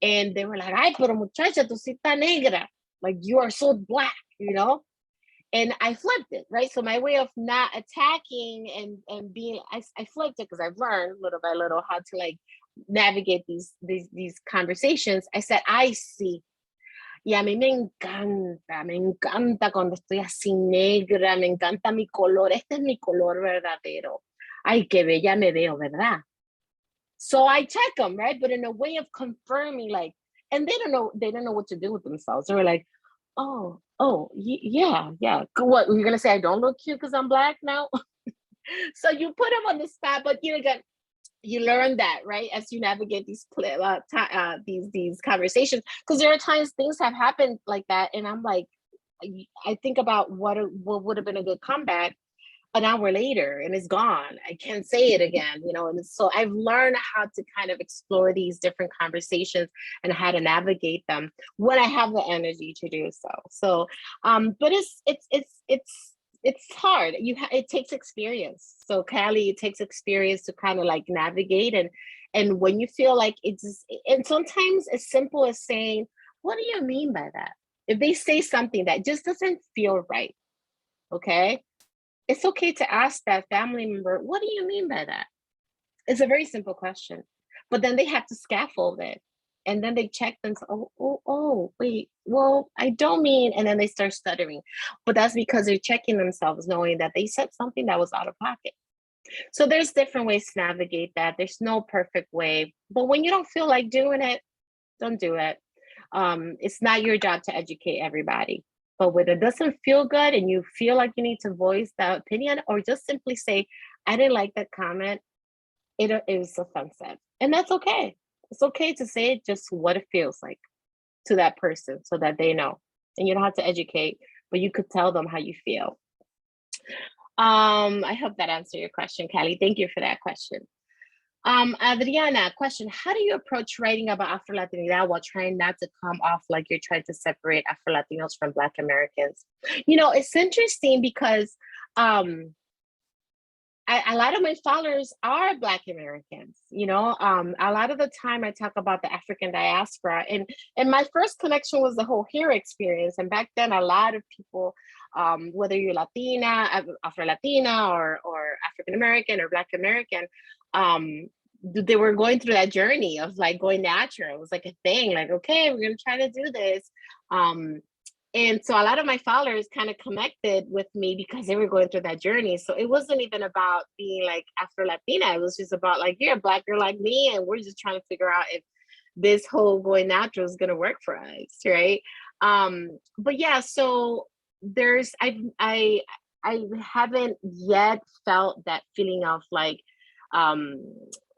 And they were like, ay, pero muchacha, tú sí estás negra. Like you are so Black, And I flipped it, right? So my way of not attacking and being, I flipped it because I've learned little by little how to like navigate these conversations. I said, I see. Y a mí me encanta cuando estoy así negra, me encanta mi color, este es mi color verdadero. Ay, qué bella me veo, ¿verdad? So I check them, right? But in a way of confirming, like, and they don't know what to do with themselves. They were like, oh, yeah. What, you're gonna say I don't look cute because I'm Black now? So you put them on the spot, but again, you learn that, right, as you navigate these conversations, because there are times things have happened like that, and I'm like, I think about what would have been a good comeback an hour later, and it's gone. I can't say it again, you know. And so I've learned how to kind of explore these different conversations and how to navigate them when I have the energy to do so. So, but it's hard. It takes experience. So Callie, it takes experience to kind of like navigate, and when you feel like and sometimes as simple as saying, "What do you mean by that?" If they say something that just doesn't feel right, okay, it's okay to ask that family member, "What do you mean by that?" It's a very simple question, but then they have to scaffold it. And then they check themselves, wait, well, I don't mean, and then they start stuttering. But that's because they're checking themselves, knowing that they said something that was out of pocket. So there's different ways to navigate that. There's no perfect way, but when you don't feel like doing it, don't do it. It's not your job to educate everybody. But when it doesn't feel good and you feel like you need to voice that opinion, or just simply say, "I didn't like that comment, it was offensive," and that's okay. It's okay to say it just what it feels like to that person, so that they know. And you don't have to educate, but you could tell them how you feel. I hope that answered your question, Callie. Thank you for that question. Adriana, question: how do you approach writing about Afro-Latinidad while trying not to come off like you're trying to separate Afro-Latinos from Black Americans? You know, it's interesting because a lot of my followers are Black Americans. You know, a lot of the time I talk about the African diaspora, and my first connection was the whole HERE experience. And back then, a lot of people, whether you're Latina, Afro-Latina, or African American or Black American, they were going through that journey of like going natural. It was like a thing, like, okay, we're gonna try to do this. And so a lot of my followers kind of connected with me because they were going through that journey. So it wasn't even about being like Afro-Latina. It was just about like, you're a Black girl like me, and we're just trying to figure out if this whole going natural is going to work for us, right? But yeah, so I haven't yet felt that feeling of like,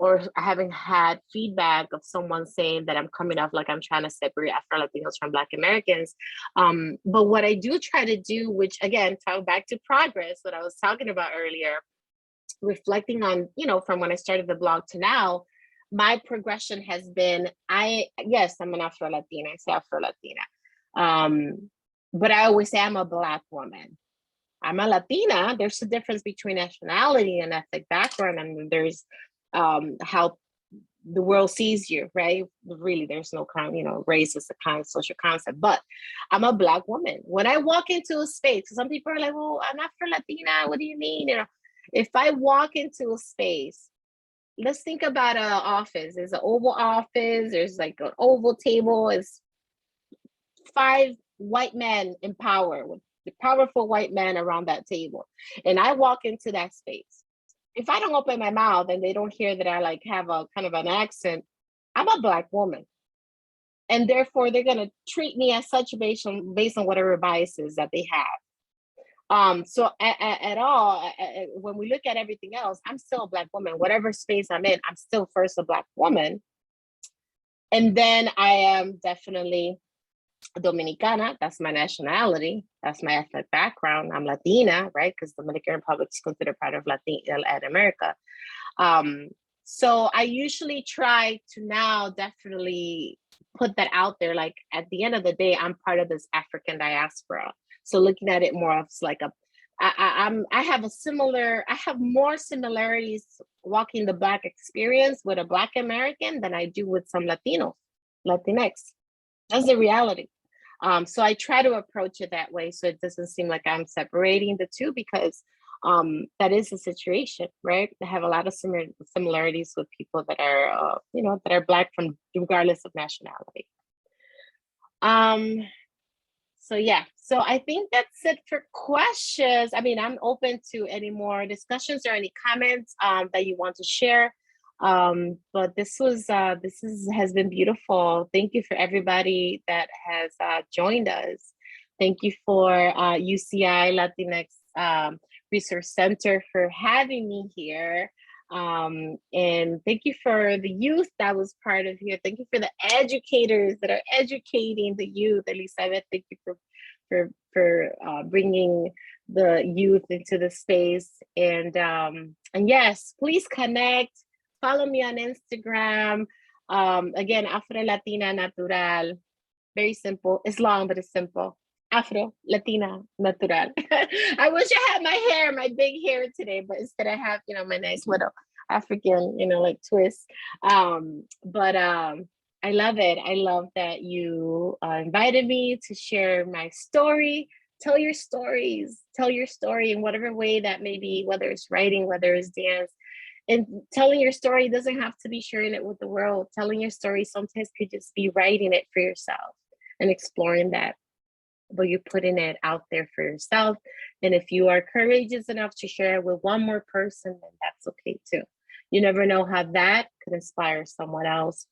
or I haven't had feedback of someone saying that I'm coming off like I'm trying to separate Afro-Latinos from Black Americans. But what I do try to do, which again, talk back to progress, what I was talking about earlier, reflecting on, you know, from when I started the blog to now, my progression has been, yes, I'm an Afro-Latina, I say Afro-Latina. But I always say I'm a Black woman. I'm a Latina. There's a difference between nationality and ethnic background, and there's how the world sees you, right? Really, there's no kind, you know, race is a kind of social concept, but I'm a Black woman. When I walk into a space, some people are like, "Well, I'm Afro-Latina, what do you mean?" You know, if I walk into a space, let's think about an office. There's an oval office, there's like an oval table, it's 5 white men in power with the powerful white men around that table. And I walk into that space. If I don't open my mouth and they don't hear that I like have a kind of an accent, I'm a Black woman. And therefore they're gonna treat me as such based on whatever biases that they have. So when we look at everything else, I'm still a Black woman. Whatever space I'm in, I'm still first a Black woman. And then I am definitely Dominicana, that's my nationality, that's my ethnic background. I'm Latina, right? Because Dominican Republic is considered part of Latin America. So I usually try to now definitely put that out there. Like at the end of the day, I'm part of this African diaspora. So looking at it more as like I have more similarities walking the Black experience with a Black American than I do with some Latinos, Latinx. That's the reality. So I try to approach it that way, so it doesn't seem like I'm separating the two, because that is the situation, right? I have a lot of similarities with people that are, you know, that are Black from regardless of nationality. So yeah, so I think that's it for questions. I mean, I'm open to any more discussions or any comments that you want to share. But this has been beautiful. Thank you for everybody that has joined us. Thank you for UCI Latinx Resource Center for having me here. And thank you for the youth that was part of here. Thank you for the educators that are educating the youth. Elizabeth, thank you for bringing the youth into the space. And yes, please connect. Follow me on Instagram. Again, Afro Latina Natural. Very simple. It's long, but it's simple. Afro Latina Natural. I wish I had my hair, my big hair today, but instead I have, my nice little African, like twist. But I love it. I love that you invited me to share my story. Tell your stories. Tell your story in whatever way that may be, whether it's writing, whether it's dance. And telling your story doesn't have to be sharing it with the world. Telling your story sometimes could just be writing it for yourself and exploring that. But you're putting it out there for yourself. And if you are courageous enough to share it with one more person, then that's okay too. You never know how that could inspire someone else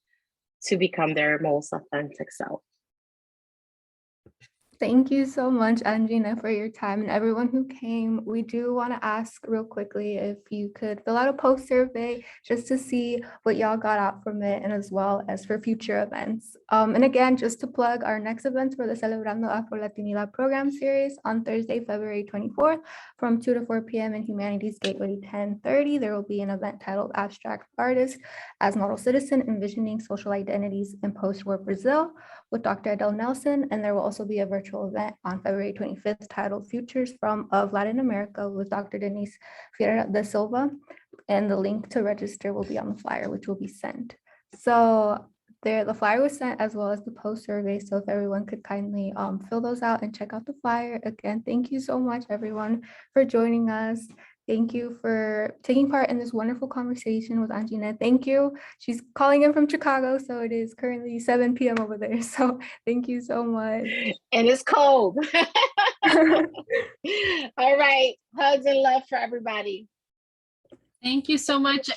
to become their most authentic self. Thank you so much, Anjina, for your time and everyone who came. We do want to ask real quickly if you could fill out a post survey just to see what y'all got out from it, and as well as for future events. And again, just to plug our next events for the Celebrando AfroLatinidad program series on Thursday, February 24th from 2 to 4 p.m. in Humanities Gateway 1030. There will be an event titled Abstract Artist as Model Citizen, Envisioning Social Identities in Post-War Brazil with Dr. Adele Nelson. And there will also be a virtual event on February 25th titled Futures of Latin America with Dr. Denise Ferreira da Silva. And the link to register will be on the flyer, which will be sent. So the flyer was sent as well as the post survey. So if everyone could kindly fill those out and check out the flyer. Again, thank you so much, everyone, for joining us. Thank you for taking part in this wonderful conversation with Anjina. Thank you. She's calling in from Chicago, so it is currently 7 p.m. over there. So thank you so much. And it's cold. All right. Hugs and love for everybody. Thank you so much.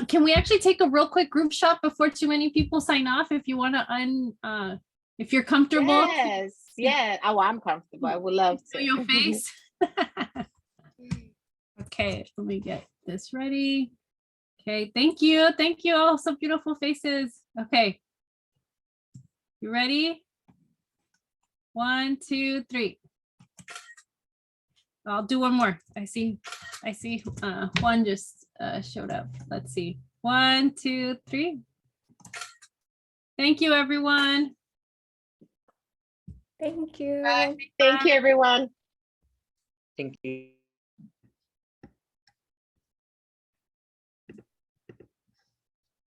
Can we actually take a real quick group shot before too many people sign off? If you want to if you're comfortable. Yes. Yeah. Oh, I'm comfortable. I would love to. Show your face. Okay, let me get this ready. Okay, thank you. Thank you all. So beautiful faces. Okay. You ready? 1, 2, 3. I'll do one more. I see one just showed up. Let's see. 1, 2, 3. Thank you, everyone. Thank you. Bye. Thank you, everyone. Thank you.